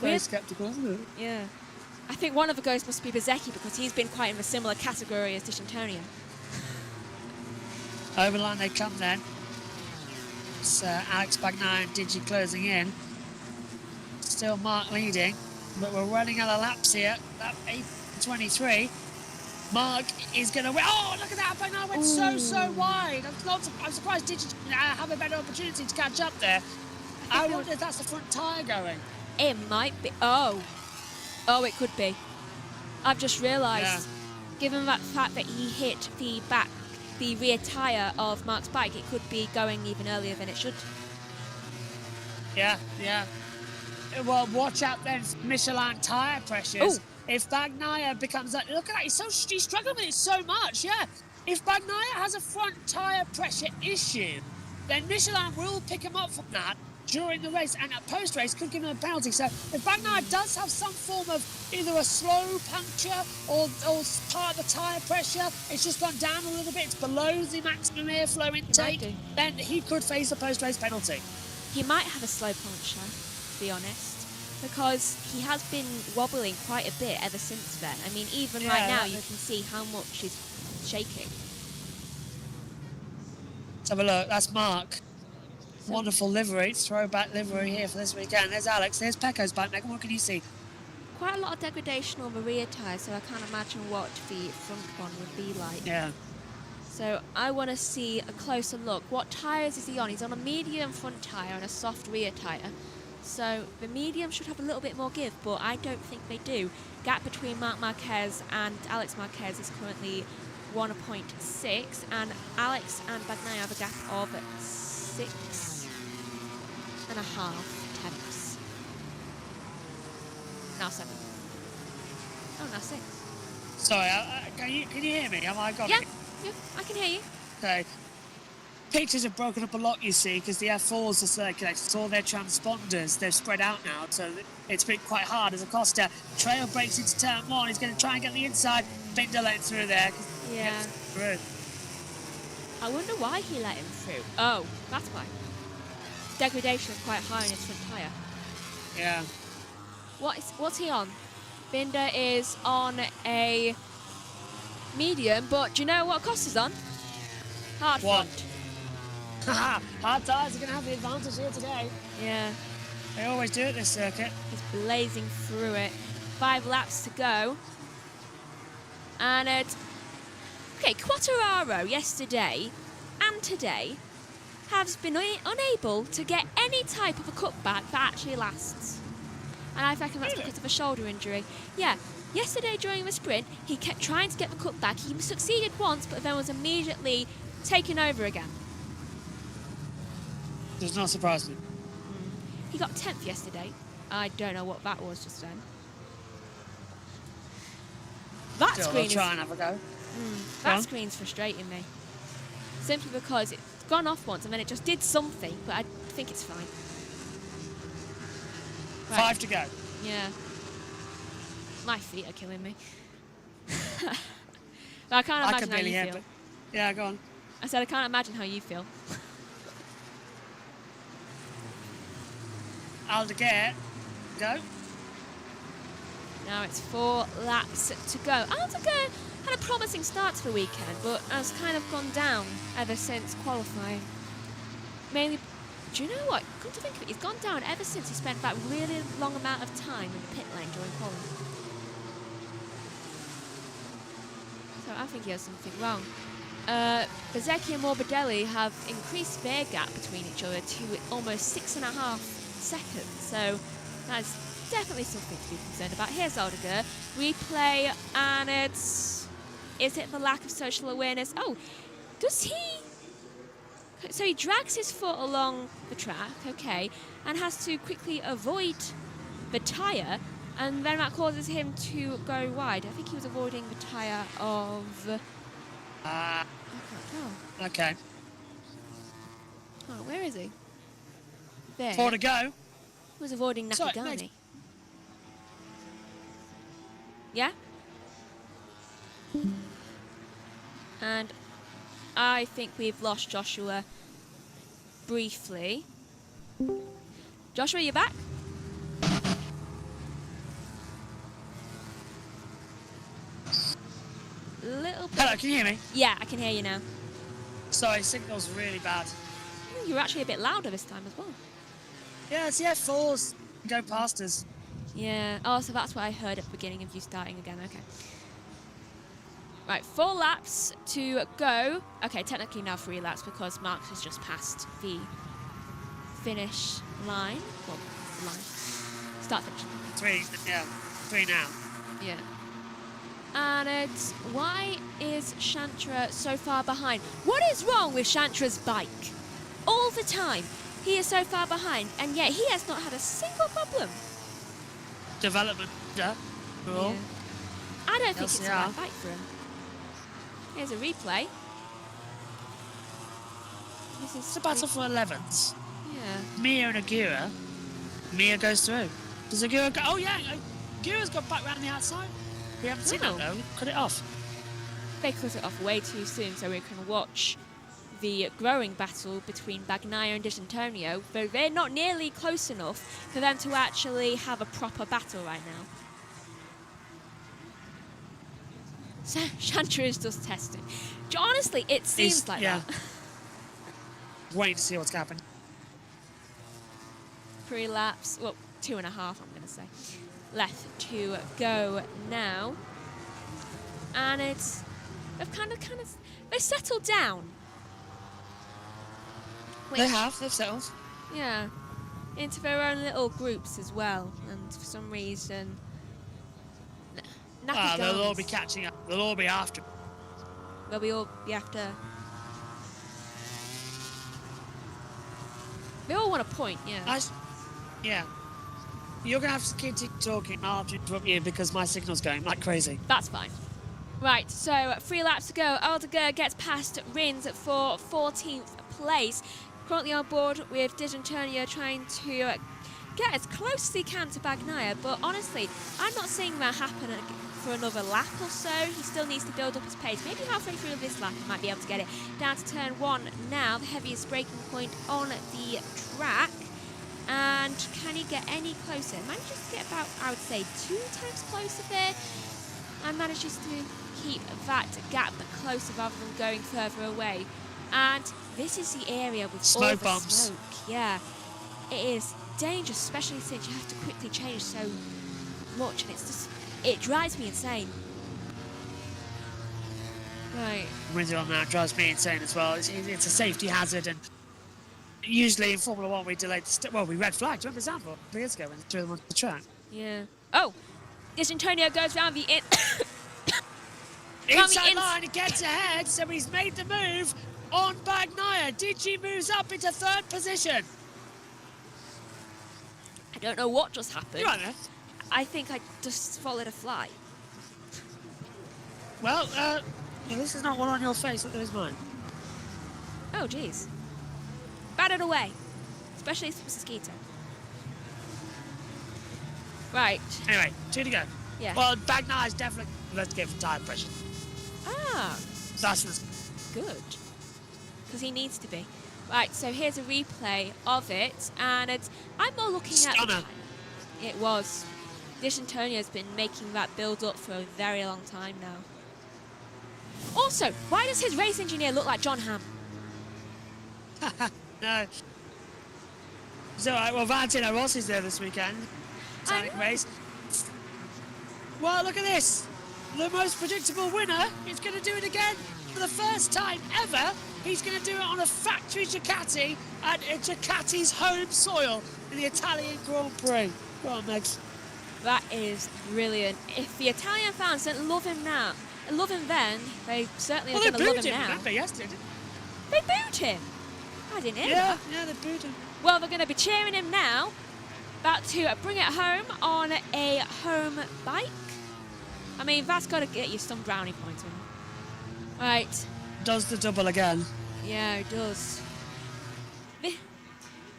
[SPEAKER 4] Very sceptical, isn't it?
[SPEAKER 1] Yeah. I think one of the ghosts must be Bsky because he's been quite in a similar category as D'Antonio.
[SPEAKER 4] Over the line they come then. It's Alex Bagnaia and Digi closing in. Still Mark leading, but we're running out of laps here. Lap 8:23. Mark is going to win. Oh, look at that. Bagnaia went so wide. I'm surprised Digit have a better opportunity to catch up there. I wonder if that's the front tyre going.
[SPEAKER 1] It might be. Oh, it could be. I've just realised, given that fact that he hit the rear tyre of Mark's bike, it could be going even earlier than it should.
[SPEAKER 4] Yeah. Well, watch out then, Michelin tyre pressures.
[SPEAKER 1] Ooh.
[SPEAKER 4] If Bagnaia becomes that, look at that, he's struggling with it so much, yeah. If Bagnaia has a front tyre pressure issue, then Michelin will pick him up from that during the race, and at post-race could give him a penalty. So if Bagnaia does have some form of either a slow puncture or part of the tyre pressure, it's just gone down a little bit, it's below the maximum airflow intake, then he could face a post-race penalty.
[SPEAKER 1] He might have a slow puncture, to be honest, because he has been wobbling quite a bit ever since then. I mean, even right now, you can see how much he's shaking.
[SPEAKER 4] Let's have a look. That's Mark. Wonderful livery, throwback livery here for this weekend. There's Alex, there's Pecco's bike. Megan, what can you see?
[SPEAKER 1] Quite a lot of degradation on the rear tyre, so I can't imagine what the front one would be like.
[SPEAKER 4] Yeah.
[SPEAKER 1] So I want to see a closer look. What tyres is he on? He's on a medium front tyre and a soft rear tyre. So the medium should have a little bit more give, but I don't think they do. Gap between Marc Marquez and Alex Marquez is currently 1.6, and Alex and Bagnaia have a gap of 6.5 tenths. Now 7. Oh, now 6.
[SPEAKER 4] Sorry, can you hear me? Have I got it?
[SPEAKER 1] Yeah, I can hear you.
[SPEAKER 4] Okay. Pictures have broken up a lot, you see, because the F4s are circulated. So all their transponders, they're spread out now, so it's been quite hard as Acosta trail breaks into turn 1. He's going to try and get the inside. Binder let him through there.
[SPEAKER 1] Yeah.
[SPEAKER 4] Through.
[SPEAKER 1] I wonder why he let him through. Oh, that's why. Degradation is quite high in his front tyre.
[SPEAKER 4] Yeah.
[SPEAKER 1] What's he on? Binder is on a medium, but do you know what Acosta's on? Hard front.
[SPEAKER 4] Hard tyres are going to have the advantage here today.
[SPEAKER 1] Yeah.
[SPEAKER 4] They always do at this circuit.
[SPEAKER 1] He's blazing through it. 5 laps to go. And okay, Quartararo yesterday and today has been unable to get any type of a cutback that actually lasts. And I reckon that's because of a shoulder injury. Yeah, yesterday during the sprint, he kept trying to get the cutback. He succeeded once, but then was immediately taken over again.
[SPEAKER 4] Does not surprise me.
[SPEAKER 1] He got 10th yesterday. I don't know what that was just then. That
[SPEAKER 4] Still,
[SPEAKER 1] screen
[SPEAKER 4] I'll try and have a go.
[SPEAKER 1] That screen's frustrating me. Simply because it's gone off once and then it just did something, but I think it's fine. Right.
[SPEAKER 4] 5 to go.
[SPEAKER 1] Yeah. My feet are killing me. But I can't imagine how you feel.
[SPEAKER 4] Yeah, go on.
[SPEAKER 1] I said I can't imagine how you feel.
[SPEAKER 4] Aldeguer, go.
[SPEAKER 1] Now it's 4 laps to go. Aldeguer had a promising start to the weekend, but has kind of gone down ever since qualifying. Mainly, do you know what? Come to think of it, he's gone down ever since he spent that really long amount of time in the pit lane during qualifying. So I think he has something wrong. Bezzecchi and Morbidelli have increased their gap between each other to almost 6.5 seconds. So that's definitely something to be concerned about. Here's Aldeguer. Replay, and is it the lack of social awareness? Oh, does he? So he drags his foot along the track, okay, and has to quickly avoid the tyre, and then that causes him to go wide. I think he was avoiding the tyre of... I can't tell.
[SPEAKER 4] Okay.
[SPEAKER 1] Oh, where is he? There.
[SPEAKER 4] 4 to go.
[SPEAKER 1] He was avoiding Nakagami. Yeah? And I think we've lost Joshua briefly. Joshua, you back? Little bit.
[SPEAKER 4] Hello, can you hear me?
[SPEAKER 1] Yeah, I can hear you now.
[SPEAKER 4] Sorry, signal's really bad.
[SPEAKER 1] You were actually a bit louder this time as well.
[SPEAKER 4] Yeah, it's the F4s. Go past us.
[SPEAKER 1] Yeah. Oh, so that's what I heard at the beginning of you starting again. Okay. Right, 4 laps to go. Okay, technically now 3 laps because Marquez has just passed the finish line. Well, line. Start finish.
[SPEAKER 4] 3 now.
[SPEAKER 1] Yeah. And it's, why is Chantra so far behind? What is wrong with Chantra's bike? All the time, he is so far behind, and yet he has not had a single problem.
[SPEAKER 4] Development, yeah. Cool.
[SPEAKER 1] Yeah. I don't think it's the
[SPEAKER 4] LCR.
[SPEAKER 1] right bike for him. Here's a replay. This is
[SPEAKER 4] It's a battle for 11s.
[SPEAKER 1] Yeah.
[SPEAKER 4] Mia and Aguirre. Mia goes through. Does Aguirre go? Oh, yeah. Aguirre's got back round the outside. We haven't seen that, though. Cut it off.
[SPEAKER 1] They cut it off way too soon, so we can watch the growing battle between Bagnaia and D'Antonio, though they're not nearly close enough for them to actually have a proper battle right now. So Chantra is just testing. Honestly, it seems like that.
[SPEAKER 4] Waiting to see what's happening.
[SPEAKER 1] 3 laps, well, 2.5, I'm going to say. Left to go now. And it's, they've settled down. Which,
[SPEAKER 4] They've settled.
[SPEAKER 1] yeah, into their own little groups as well. And for some reason,
[SPEAKER 4] They'll all be catching up. They'll all be after.
[SPEAKER 1] They'll all be after. They all want a point, yeah.
[SPEAKER 4] Yeah. You're going to have to keep talking. I'll have to interrupt you because my signal's going like crazy.
[SPEAKER 1] That's fine. Right, so 3 laps to go. Aldeguer gets past Rins for 14th place. Currently on board with D'Antonio trying to get as close as he can to Bagnaia, but honestly, I'm not seeing that happen for another lap or so. He still needs to build up his pace. Maybe halfway through this lap he might be able to get it. Down to turn 1 now, the heaviest braking point on the track. And can he get any closer? Manages to get about, I would say, 2 times closer there. And manages to keep that gap closer rather than going further away. And this is the area with all the
[SPEAKER 4] bumps.
[SPEAKER 1] smoke. Yeah, it is dangerous, especially since you have to quickly change so much, and it's just, it drives me insane. Right.
[SPEAKER 4] I'm with you on that. It drives me insane as well. It's a safety hazard, and usually in Formula 1 we delayed the we red flagged. Remember Zandvoort 3 years ago when they threw them onto the track?
[SPEAKER 1] Yeah. Oh, D'Antonio goes round the
[SPEAKER 4] inside line, he gets ahead, so he's made the move on Bagnaia. Digi moves up into 3rd position.
[SPEAKER 1] I don't know what just happened.
[SPEAKER 4] You're right there.
[SPEAKER 1] I think I just followed a fly.
[SPEAKER 4] Well, this is not one on your face. Look at his mine.
[SPEAKER 1] Oh, jeez. Batted away. Especially if it's a Mosquito. Right.
[SPEAKER 4] Anyway, 2 to go.
[SPEAKER 1] Yeah.
[SPEAKER 4] Well, Bagnaia's definitely let's get for tyre pressure.
[SPEAKER 1] Ah.
[SPEAKER 4] That's
[SPEAKER 1] Good. Because he needs to be. Right, so here's a replay of it, and I'm more looking at the time. It was. D'Antonio's been making that build up for a very long time now. Also, why does his race engineer look like John Hamm?
[SPEAKER 4] No. So, well, Valentino Rossi's there this weekend. Sonic race. Well, look at this. The most predictable winner is going to do it again for the first time ever. He's going to do it on a factory Ducati at Ducati's home soil in the Italian Grand Prix. Go on, Megs.
[SPEAKER 1] That is brilliant. If the Italian fans don't love him now, love him then, they certainly are going to love him now.
[SPEAKER 4] Remember yesterday?
[SPEAKER 1] They booed him. I didn't hear that.
[SPEAKER 4] Yeah, they booed him.
[SPEAKER 1] Well, they're going to be cheering him now. About to bring it home on a home bike. I mean, that's got to get you some brownie points in. Right.
[SPEAKER 4] Does the double again.
[SPEAKER 1] Yeah, it does.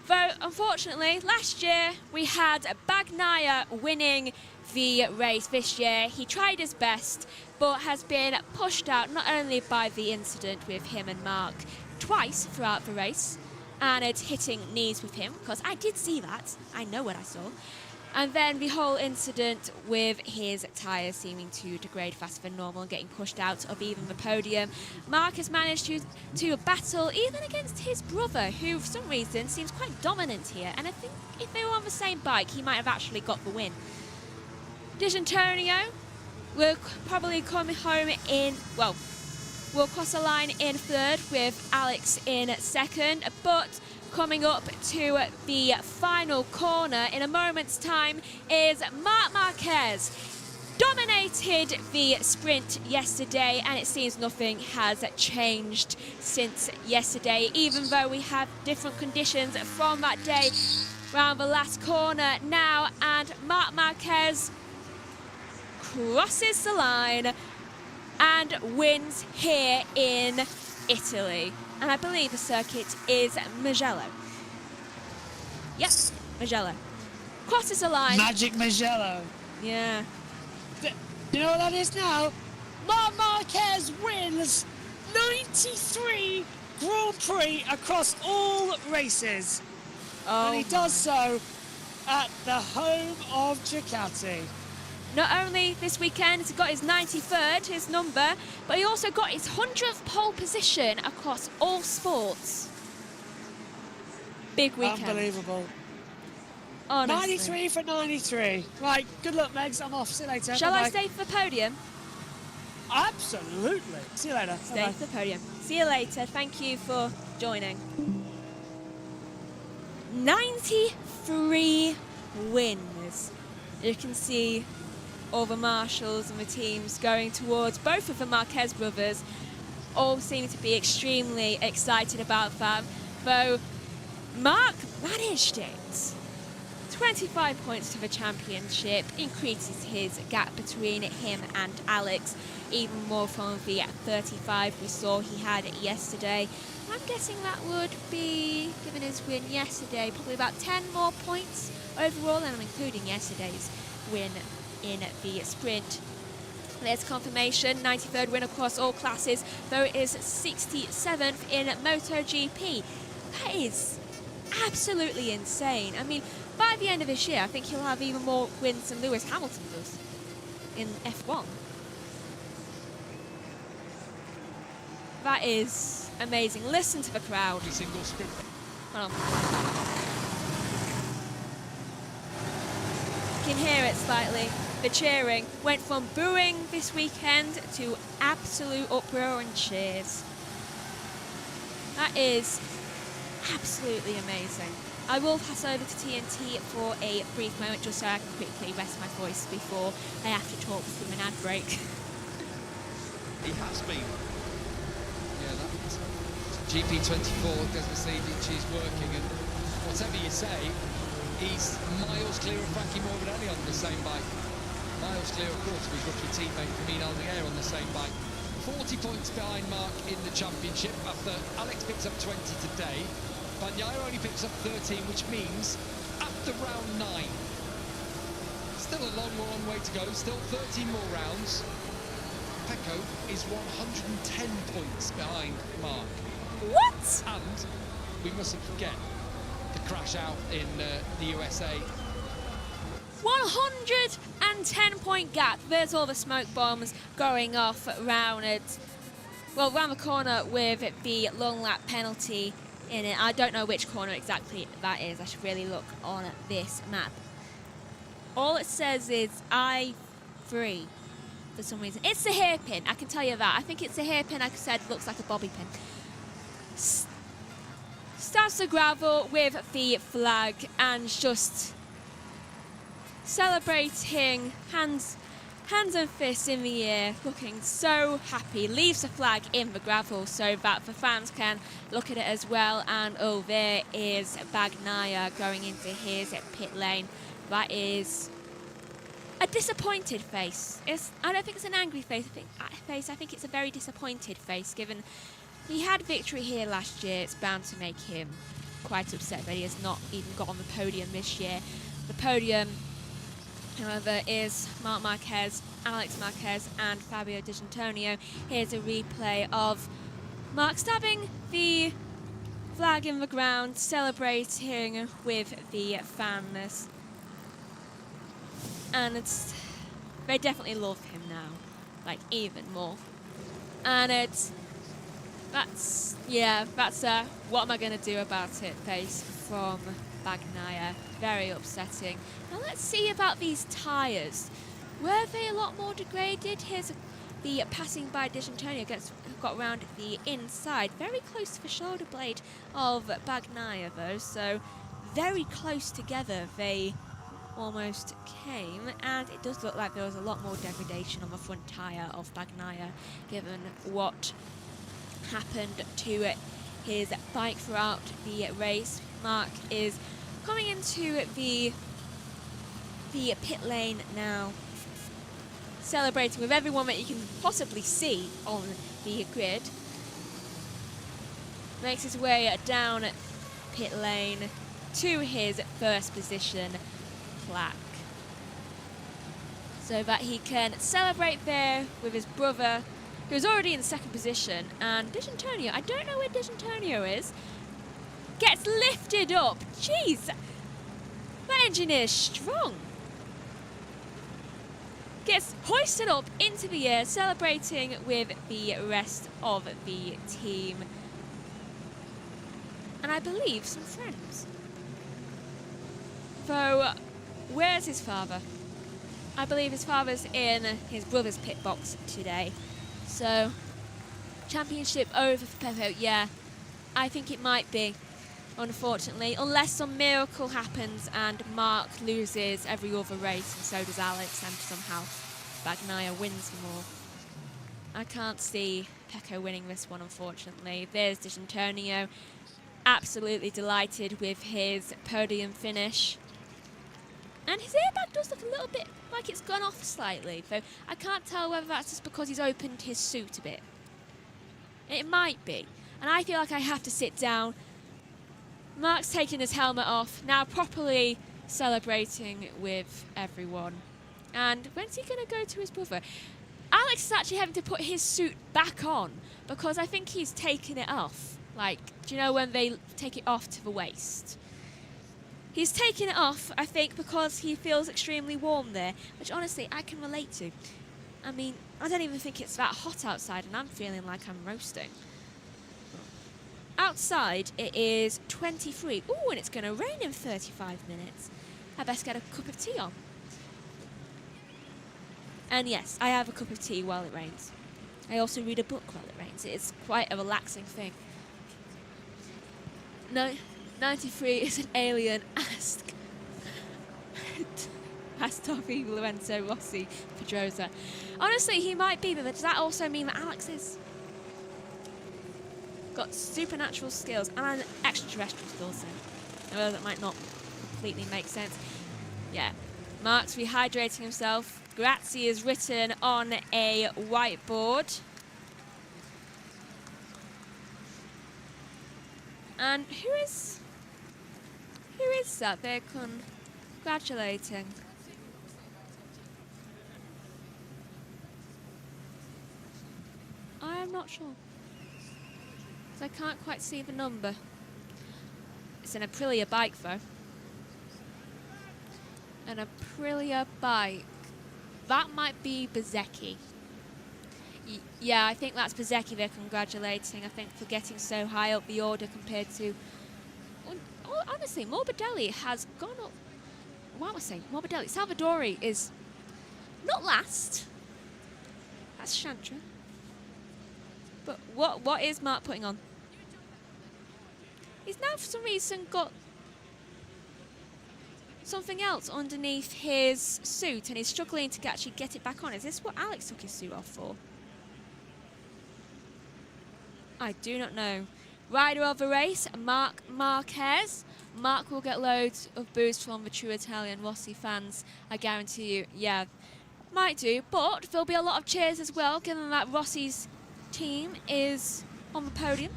[SPEAKER 1] Though, unfortunately, last year we had Bagnaia winning the race. This year he tried his best, but has been pushed out not only by the incident with him and Mark twice throughout the race, and it's hitting knees with him, because I did see that. I know what I saw. And then the whole incident with his tyres seeming to degrade faster than normal and getting pushed out of even the podium. Mark has managed to battle even against his brother, who for some reason seems quite dominant here. And I think if they were on the same bike, he might have actually got the win. D'Antonio will probably come home in, well, we'll cross the line in third with Alex in second, but coming up to the final corner in a moment's time is Marc Marquez. Dominated the sprint yesterday, and it seems nothing has changed since yesterday, even though we have different conditions from that day around the last corner now, and Marc Marquez crosses the line and wins here in Italy. And I believe the circuit is Mugello. Yes, Mugello. Crosses the line.
[SPEAKER 4] Magic Mugello.
[SPEAKER 1] Yeah.
[SPEAKER 4] You know what that is now? Marc Marquez wins 93 Grand Prix across all races.
[SPEAKER 1] Oh,
[SPEAKER 4] and he does so at the home of Ducati.
[SPEAKER 1] not only this weekend has he got his 93rd, his number, but he also got his 100th pole position across all sports. Big weekend.
[SPEAKER 4] Unbelievable.
[SPEAKER 1] Honestly.
[SPEAKER 4] 93 for 93. Right, good luck, Megs. I'm off. See you later.
[SPEAKER 1] Shall
[SPEAKER 4] Bye-bye.
[SPEAKER 1] I stay for the podium?
[SPEAKER 4] Absolutely. See you later.
[SPEAKER 1] Stay
[SPEAKER 4] Bye-bye.
[SPEAKER 1] for the podium. See you later. Thank you for joining. 93 wins. You can see all the marshals and the teams going towards both of the Marquez brothers. All seem to be extremely excited about that, though Marc managed it. 25 points to the championship, increases his gap between him and Alex even more from the 35 we saw he had yesterday. I'm guessing that would be, given his win yesterday, probably about 10 more points overall, and I'm including yesterday's win in the sprint. There's confirmation, 93rd win across all classes, though it is 67th in MotoGP. That is absolutely insane. I mean, by the end of this year, I think he'll have even more wins than Lewis Hamilton does in F1. That is amazing. Listen to the crowd.
[SPEAKER 3] Single sprint.
[SPEAKER 1] Hold on. You can hear it slightly. The cheering went from booing this weekend to absolute uproar and cheers. That is absolutely amazing. I will pass over to TNT for a brief moment just so I can quickly rest my voice before I have to talk through an ad break.
[SPEAKER 2] He has been.
[SPEAKER 3] Yeah, that's GP24, Des Mercedes is working, and whatever you say, he's miles clear of Frankie Morbidelli on the same bike. Miles clear, of course, of his rookie teammate Camille Aldeguer on the same bike. 40 points behind Marc in the championship after Alex picks up 20 today. Bagnaia only picks up 13, which means after round 9, still a long way to go, still 13 more rounds. Pecco is 110 points behind Marc.
[SPEAKER 1] What?
[SPEAKER 3] And we mustn't forget the crash out in the USA.
[SPEAKER 1] 110-point gap. There's all the smoke bombs going off around it. Well, around the corner with the long lap penalty in it. I don't know which corner exactly that is. I should really look on this map. All it says is I-3 for some reason. It's a hairpin, I can tell you that. I think it's a hairpin, like I said, looks like a bobby pin. Starts the gravel with the flag and just celebrating, hands and fists in the air, looking so happy. Leaves the flag in the gravel so that the fans can look at it as well. And oh, there is Bagnaia going into his pit lane. That is a disappointed face. I don't think it's an angry face. I think it's a very disappointed face, given he had victory here last year. It's bound to make him quite upset that he has not even got on the podium this year. The podium, however, is Marc Marquez, Alex Marquez and Fabio Di Giannantonio. Here's a replay of Marc stabbing the flag in the ground, celebrating with the fans. And they definitely love him now, like even more. And that's what am I going to do about it face from Bagnaia. Very upsetting. Now let's see about these tyres. Were they a lot more degraded? Here's the passing by D'Antonio got around the inside, very close to the shoulder blade of Bagnaia though, so very close together they almost came, and it does look like there was a lot more degradation on the front tyre of Bagnaia given what happened to his bike throughout the race. Mark is coming into the pit lane now, celebrating with everyone that you can possibly see on the grid. Makes his way down pit lane to his first position plaque, so that he can celebrate there with his brother, who's already in second position. And D'Antonio, I don't know where D'Antonio is, gets lifted up. Jeez, that engineer is strong. Gets hoisted up into the air, celebrating with the rest of the team. And I believe some friends. So, where's his father? I believe his father's in his brother's pit box today. So, championship over for Pepe. Yeah, I think it might be, unfortunately, unless some miracle happens and Mark loses every other race and so does Alex, and somehow Bagnaia wins them all. I can't see Pecco winning this one, unfortunately. There's D'Antonio, absolutely delighted with his podium finish. And his airbag does look a little bit like it's gone off slightly, though I can't tell whether that's just because he's opened his suit a bit. It might be. And I feel like I have to sit down. Mark's taking his helmet off, now properly celebrating with everyone. And when's he going to go to his brother? Alex is actually having to put his suit back on because I think he's taken it off. Like, do you know when they take it off to the waist? He's taken it off, I think, because he feels extremely warm there, which honestly I can relate to. I mean, I don't even think it's that hot outside and I'm feeling like I'm roasting. Outside it is 23. Ooh, and it's going to rain in 35 minutes. I best get a cup of tea on. And yes, I have a cup of tea while it rains. I also read a book while it rains. It's quite a relaxing thing. No, 93 is an alien. Ask Toffee, Lorenzo, Rossi, Pedrosa. Honestly, he might be, but does that also mean that Alex is? Got supernatural skills and extraterrestrial skills. Although that might not completely make sense. Yeah, Mark's rehydrating himself. Grazie is written on a whiteboard. And who is that they're congratulating? I am not sure. So I can't quite see the number. It's an Aprilia bike though. An Aprilia bike. That might be Bezzecchi. Yeah, I think that's Bezzecchi they're congratulating, I think, for getting so high up the order compared to... honestly, Morbidelli has gone up... What am I saying? Morbidelli. Salvadori is not last. That's Chantra. But what is Mark putting on? He's now, for some reason, got something else underneath his suit, and he's struggling to actually get it back on. Is this what Alex took his suit off for? I do not know. Rider of the race, Marquez. Mark will get loads of boost from the true Italian Rossi fans, I guarantee you. Yeah, might do, but there'll be a lot of cheers as well, given that Rossi's team is on the podium.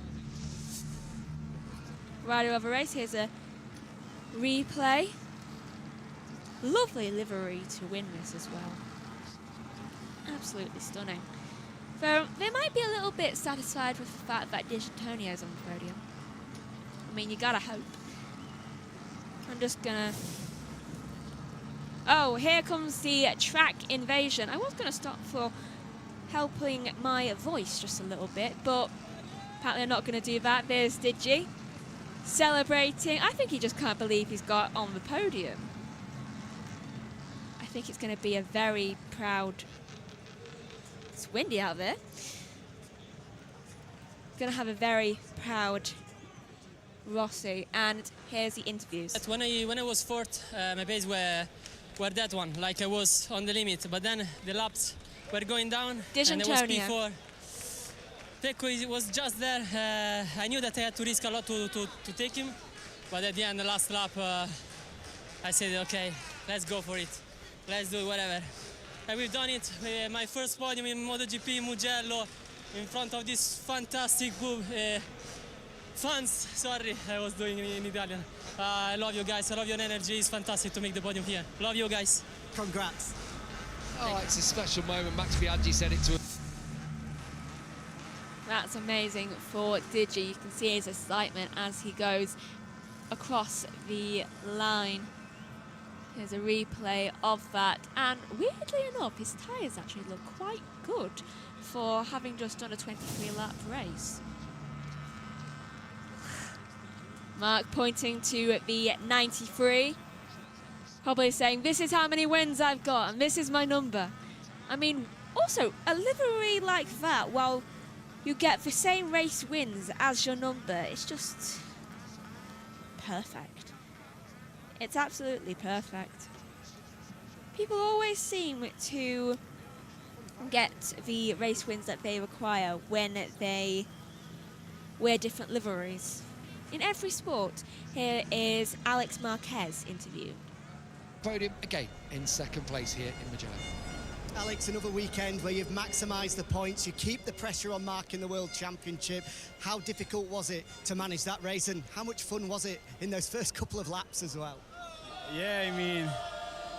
[SPEAKER 1] Rider of the race, here's a replay. Lovely livery to win this as well. Absolutely stunning. So they might be a little bit satisfied with the fact that D'Antonio's on the podium. I mean, you gotta hope. I'm just gonna... Oh, here comes the track invasion. I was gonna stop for helping my voice just a little bit, but apparently I'm not gonna do that. There's Digi celebrating. I think he just can't believe he's got on the podium. I think it's going to be a very proud... It's windy out there. Going to have a very proud Rossi, and here's the interviews.
[SPEAKER 5] When I was fourth, my pace were that one, like I was on the limit, but then the laps were going down, and it was P4. Pecco was just there. I knew that I had to risk a lot to take him, but at the end, the last lap, I said, okay, let's go for it. Let's do whatever. And we've done it. My first podium in MotoGP, Mugello, in front of this fantastic fans. Sorry, I was doing it in Italian. I love you guys. I love your energy. It's fantastic to make the podium here. Love you guys.
[SPEAKER 6] Congrats.
[SPEAKER 3] Oh, it's a special moment. Max Biaggi said it to us.
[SPEAKER 1] That's amazing for Digi. You can see his excitement as he goes across the line. Here's a replay of that, and weirdly enough, his tyres actually look quite good for having just done a 23-lap race. Mark pointing to the 93, probably saying, this is how many wins I've got, and this is my number. I mean, also, a livery like that, while you get the same race wins as your number, it's just perfect. It's absolutely perfect. People always seem to get the race wins that they require when they wear different liveries. In every sport, here is Alex Marquez interview.
[SPEAKER 3] Podium again in second place here in Mugello.
[SPEAKER 6] Alex, another weekend where you've maximised the points, you keep the pressure on Mark in the World Championship. How difficult was it to manage that race, and how much fun was it in those first couple of laps as well?
[SPEAKER 7] Yeah, I mean,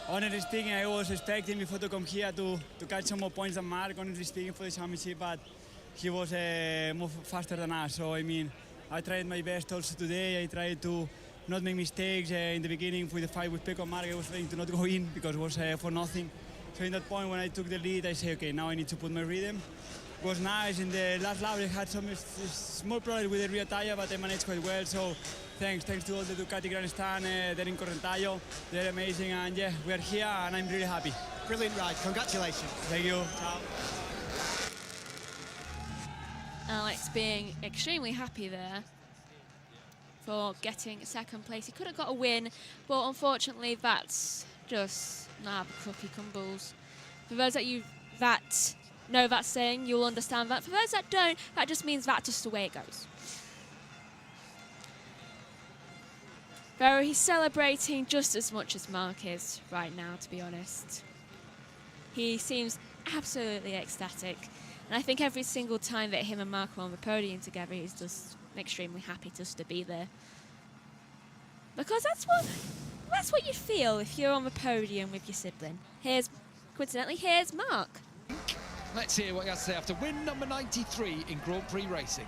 [SPEAKER 7] honestly speaking, I was expecting before to come here to catch some more points than Mark, honestly speaking, for the championship, but he was more faster than us. So, I mean, I tried my best also today. I tried to not make mistakes. In the beginning, with the fight with Pecco and Mark, I was trying to not go in because it was for nothing. So in that point, when I took the lead, I said, okay, now I need to put my rhythm. It was nice. In the last lap, I had some small problems with the rear tire, but I managed quite well. So thanks to all the Ducati grandstand there in Correntaio. They're amazing, and yeah, we are here, and I'm really happy.
[SPEAKER 6] Brilliant ride. Congratulations.
[SPEAKER 7] Thank you. Ciao.
[SPEAKER 1] Alex being extremely happy there for getting second place. He could have got a win, but unfortunately that's just the cookie crumbles. For those that know that saying, you'll understand that. For those that don't, that just means that's just the way it goes. Though he's celebrating just as much as Mark is right now, to be honest. He seems absolutely ecstatic. And I think every single time that him and Mark are on the podium together, he's just extremely happy just to be there. Because that's what you feel if you're on the podium with your sibling. Coincidentally, here's Mark.
[SPEAKER 3] Let's hear what he has to say after win number 93 in Grand Prix racing.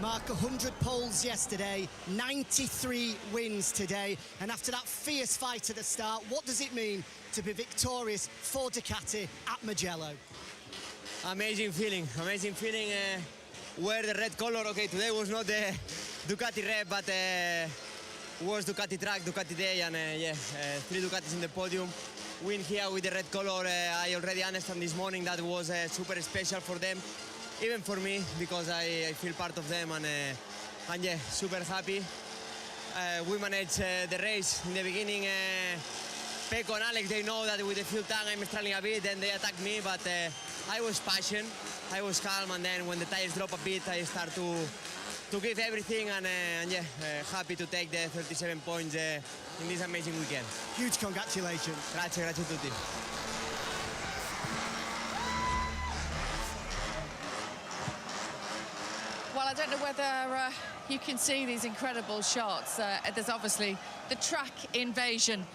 [SPEAKER 6] Mark, 100 poles yesterday, 93 wins today, and after that fierce fight at the start, what does it mean to be victorious for Ducati at Mugello?
[SPEAKER 8] Amazing feeling. Wear the red color. Okay, today was not the Ducati red, but was Ducati track, Ducati day, and yeah, 3 Ducatis in the podium. Win here with the red color. I already understand this morning that was super special for them, even for me, because I feel part of them, and yeah, super happy. We managed the race in the beginning. Pecco and Alex, they know that with the fuel tank I'm struggling a bit, and they attacked me, but I was patient, I was calm, and then when the tires drop a bit, I start to give everything, and yeah, happy to take the 37 points in this amazing weekend.
[SPEAKER 6] Huge congratulations.
[SPEAKER 8] Grazie tutti.
[SPEAKER 9] Well, I don't know whether you can see these incredible shots. There's obviously the track invasion.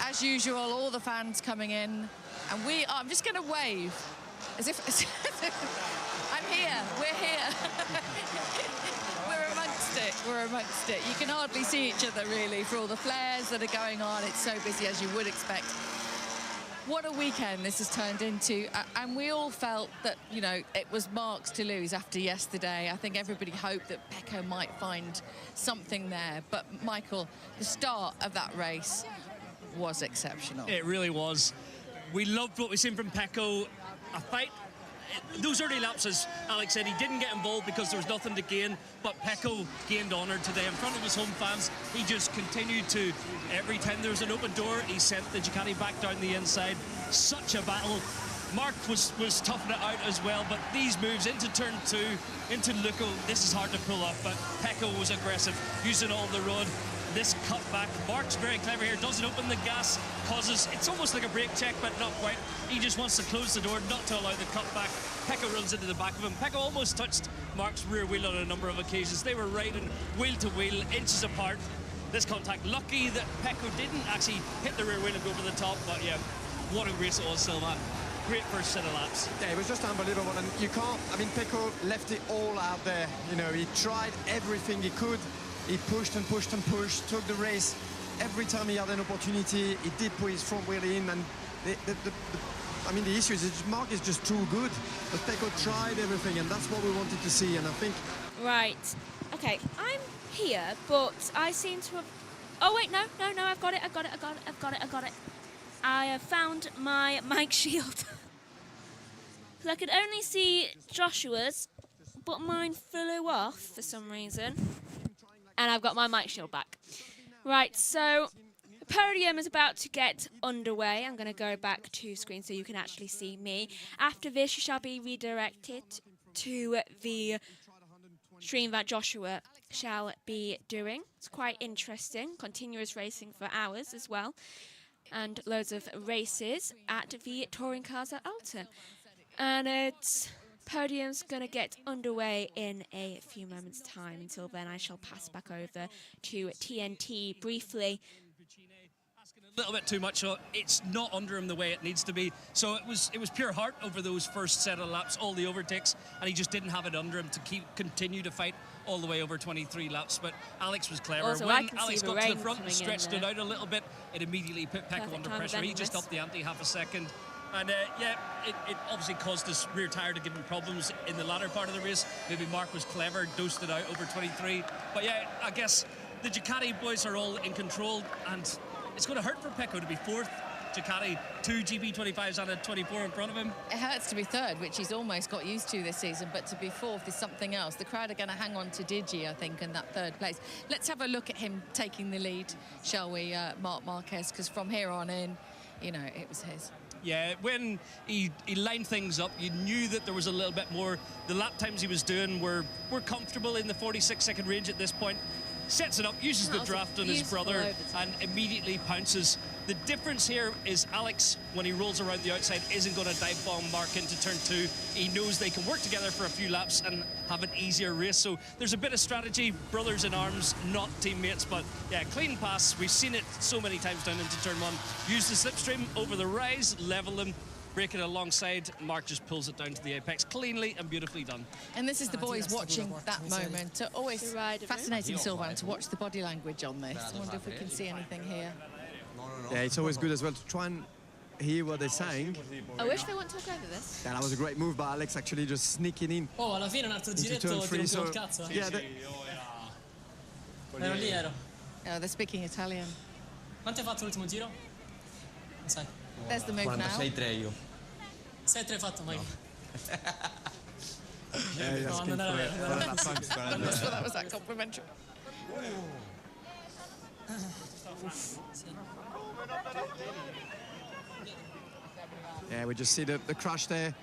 [SPEAKER 9] As usual, all the fans coming in, and I'm just going to wave as if I'm here, we're here. We're amongst it. You can hardly see each other really for all the flares that are going on. It's so busy, as you would expect. What a weekend this has turned into, and we all felt that, you know, it was Mark's to lose after yesterday. I think everybody hoped that Pecco might find something there, but Michael, the start of that race, was exceptional.
[SPEAKER 10] It really was. We loved what we've seen from Pecco. A fight. Those early laps, as Alex said, he didn't get involved because there was nothing to gain, but Pecco gained honour today in front of his home fans. He just continued to, every time there was an open door, he sent the Ducati back down the inside. Such a battle. Mark was toughing it out as well, but these moves into turn 2, into Luco, this is hard to pull off, but Pecco was aggressive, using all the road. This cutback, Mark's very clever here, doesn't open the gas, causes, it's almost like a brake check, but not quite. He just wants to close the door, not to allow the cutback. Pecco runs into the back of him. Pecco almost touched Mark's rear wheel on a number of occasions. They were riding wheel to wheel, inches apart. This contact, lucky that Pecco didn't actually hit the rear wheel and go over the top, but yeah, what a race it was, Silvan. Great first set of laps.
[SPEAKER 3] Yeah, it was just unbelievable, and you can't, I mean, Pecco left it all out there. You know, he tried everything he could. He pushed and pushed and pushed, took the race. Every time he had an opportunity, he did put his front wheel in, and I mean, the issue is Mark is just too good. But Pecco tried everything, and that's what we wanted to see, and I think...
[SPEAKER 1] Right. Okay, I'm here, but I seem to have... Oh, wait, no, I've got it. I have found my mic shield. So I could only see Joshua's, but mine flew off for some reason. And I've got my mic shield back. Right, so the podium is about to get underway. I'm going to go back to screen so you can actually see me. After this, you shall be redirected to the stream that Joshua shall be doing. It's quite interesting. Continuous racing for hours as well. And loads of races at the Touring Cars at Alton. And it's... Podium's going to get underway in a few moments' time. Until then, I shall pass back over to TNT briefly.
[SPEAKER 10] A little bit too much, so it's not under him the way it needs to be. So it was pure heart over those first set of laps, all the overtakes, and he just didn't have it under him to continue to fight all the way over 23 laps. But Alex was clever.
[SPEAKER 1] Also,
[SPEAKER 10] when Alex got to the front and stretched it out a little bit, it immediately put Pecco under pressure. He just upped the ante half a second. And yeah, it obviously caused his rear tyre to give him problems in the latter part of the race. Maybe Mark was clever, dosed it out over 23. But yeah, I guess the Ducati boys are all in control, and it's going to hurt for Pecco to be fourth. Ducati, 2 GB25s and a 24 in front of him.
[SPEAKER 9] It hurts to be third, which he's almost got used to this season, but to be fourth is something else. The crowd are going to hang on to Digi, I think, in that third place. Let's have a look at him taking the lead, shall we, Marc Marquez, because from here on in, you know, it was his.
[SPEAKER 10] Yeah, when he lined things up, you knew that there was a little bit more. The lap times he was doing were comfortable in the 46-second range at this point. Sets it up, uses the draft on his brother, and immediately pounces. The difference here is Alex, when he rolls around the outside, isn't going to dive bomb Mark into turn 2. He knows they can work together for a few laps and have an easier race. So there's a bit of strategy, brothers in arms, not teammates. But yeah, clean pass. We've seen it so many times down into turn 1. Use the slipstream over the rise, level them, break it alongside. Mark just pulls it down to the apex. Cleanly and beautifully done.
[SPEAKER 9] And this is the boys watching that moment. Always fascinating, Sylvain, to watch the body language on this. I wonder if we can see anything here.
[SPEAKER 3] Yeah, it's always good as well to try and hear what they're saying.
[SPEAKER 1] I wish they wouldn't talk over this.
[SPEAKER 3] Yeah, that was a great move by Alex, actually just sneaking in.
[SPEAKER 5] Oh, alla fine un altro giretto ti rompivo il cazzo.
[SPEAKER 3] Yeah,
[SPEAKER 5] ero lì, ero.
[SPEAKER 9] Oh, they're speaking Italian.
[SPEAKER 5] Quanto hai fatto l'ultimo giro? Non sai.
[SPEAKER 9] There's the move now.
[SPEAKER 11] 46-3 io.
[SPEAKER 5] 6-3 fatto, Mike.
[SPEAKER 3] No,
[SPEAKER 9] I'm not sure that was that complimentary.
[SPEAKER 3] Yeah, we just see the crash there.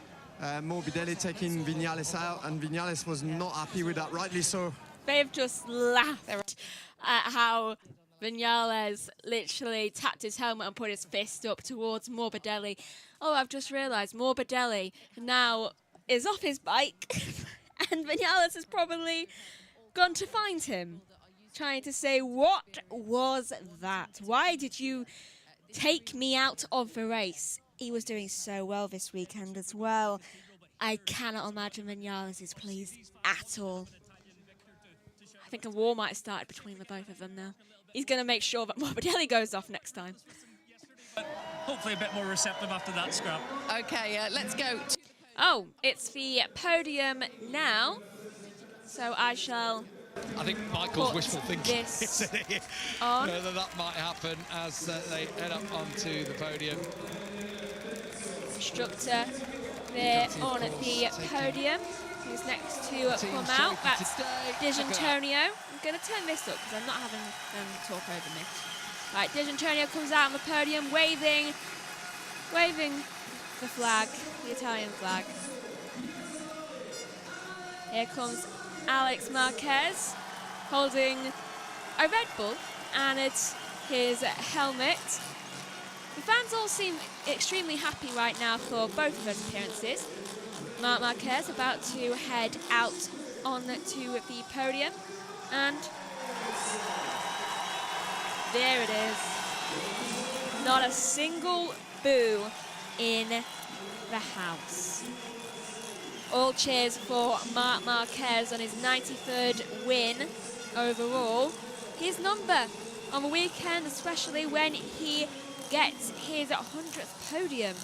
[SPEAKER 3] Morbidelli taking Viñales out, and Viñales was not happy with that, rightly so.
[SPEAKER 1] They've just laughed at how Viñales literally tapped his helmet and put his fist up towards Morbidelli. Oh, I've just realised Morbidelli now is off his bike and Viñales has probably gone to find him, trying to say, what was that? Why did you take me out of the race? He was doing so well this weekend as well. I cannot imagine Viñales is pleased at all. I think a war might have started between the both of them now. He's going to make sure that Morbidelli goes off next time.
[SPEAKER 10] Hopefully a bit more receptive after that scrap.
[SPEAKER 9] Okay, let's go.
[SPEAKER 1] Oh, it's the podium now. So I shall
[SPEAKER 3] I think Michael's wishful thinking
[SPEAKER 1] this
[SPEAKER 3] isn't it?
[SPEAKER 1] on.
[SPEAKER 3] That might happen as they head up onto the podium.
[SPEAKER 1] Instructor there on the podium. Who's next to come out? That's Antonio. I'm going to turn this up because I'm not having them talk over me. Right, Antonio comes out on the podium waving the flag, the Italian flag. Here comes Alex Marquez holding a Red Bull and it's his helmet. The fans all seem extremely happy right now for both of those appearances. Marc Marquez about to head out on to the podium, and there it is. Not a single boo in the house. All cheers for Marc Marquez on his 93rd win overall. His number on the weekend, especially when he gets his 100th podium.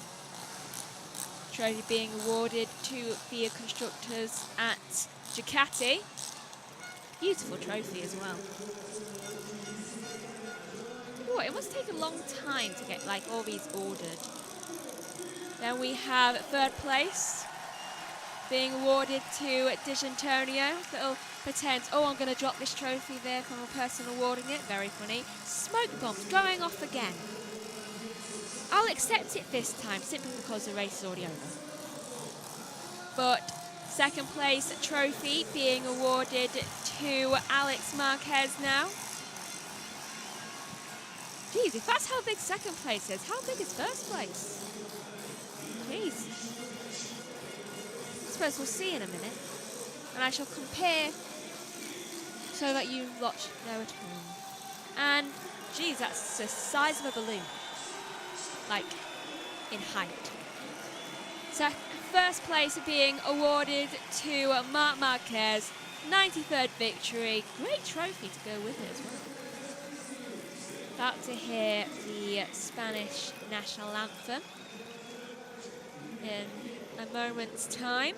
[SPEAKER 1] Trophy being awarded to the constructors at Ducati. Beautiful trophy as well. Oh, it must take a long time to get like all these ordered. Then we have third place being awarded to Antonio. Little pretend, oh, I'm going to drop this trophy there from a person awarding it. Very funny. Smoke bombs going off again. I'll accept it this time, simply because the race is already over. But second place trophy being awarded to Alex Marquez now. Geez, if that's how big second place is, how big is first place? Jeez. I suppose we'll see in a minute. And I shall compare so that you lot know at home. And, geez, that's the size of a balloon. Like, in height. So, first place being awarded to Marc Marquez, 93rd victory. Great trophy to go with it as well. About to hear the Spanish national anthem in a moment's time.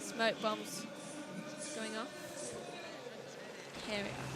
[SPEAKER 1] Smoke bombs going off. Here we are.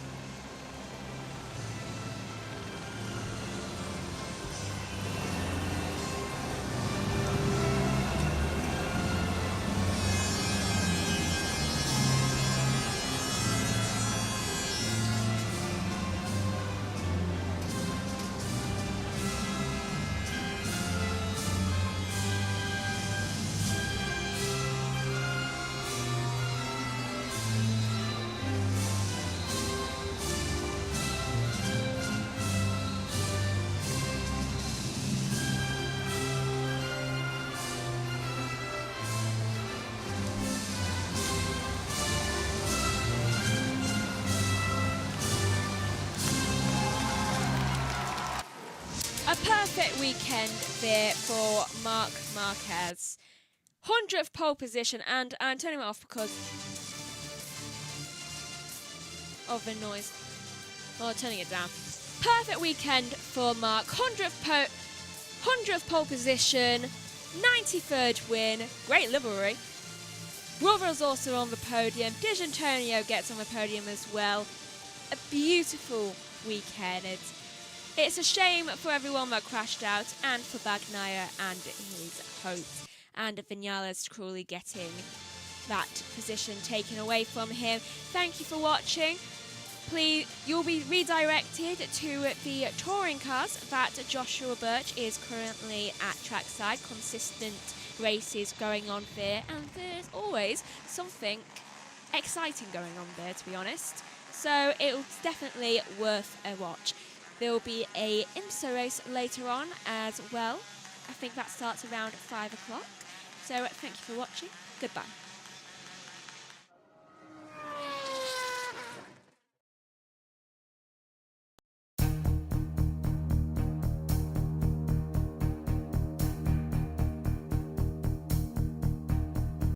[SPEAKER 1] A perfect weekend there for Marc Marquez. 100th pole position, and I'm turning it off because of the noise. Well, turning it down. Perfect weekend for Marc. 100th pole position, 93rd win. Great livery. Brothers also on the podium. Antonio gets on the podium as well. A beautiful weekend. It's a shame for everyone that crashed out, and for Bagnaia and his hopes, and Vinales cruelly getting that position taken away from him. Thank you for watching. Please, you'll be redirected to the touring cars that Joshua Birch is currently at trackside. Consistent races going on there, and there's always something exciting going on there, to be honest. So it's definitely worth a watch. There will be a IMSA race later on as well. I think that starts around 5 o'clock. So thank you for watching. Goodbye.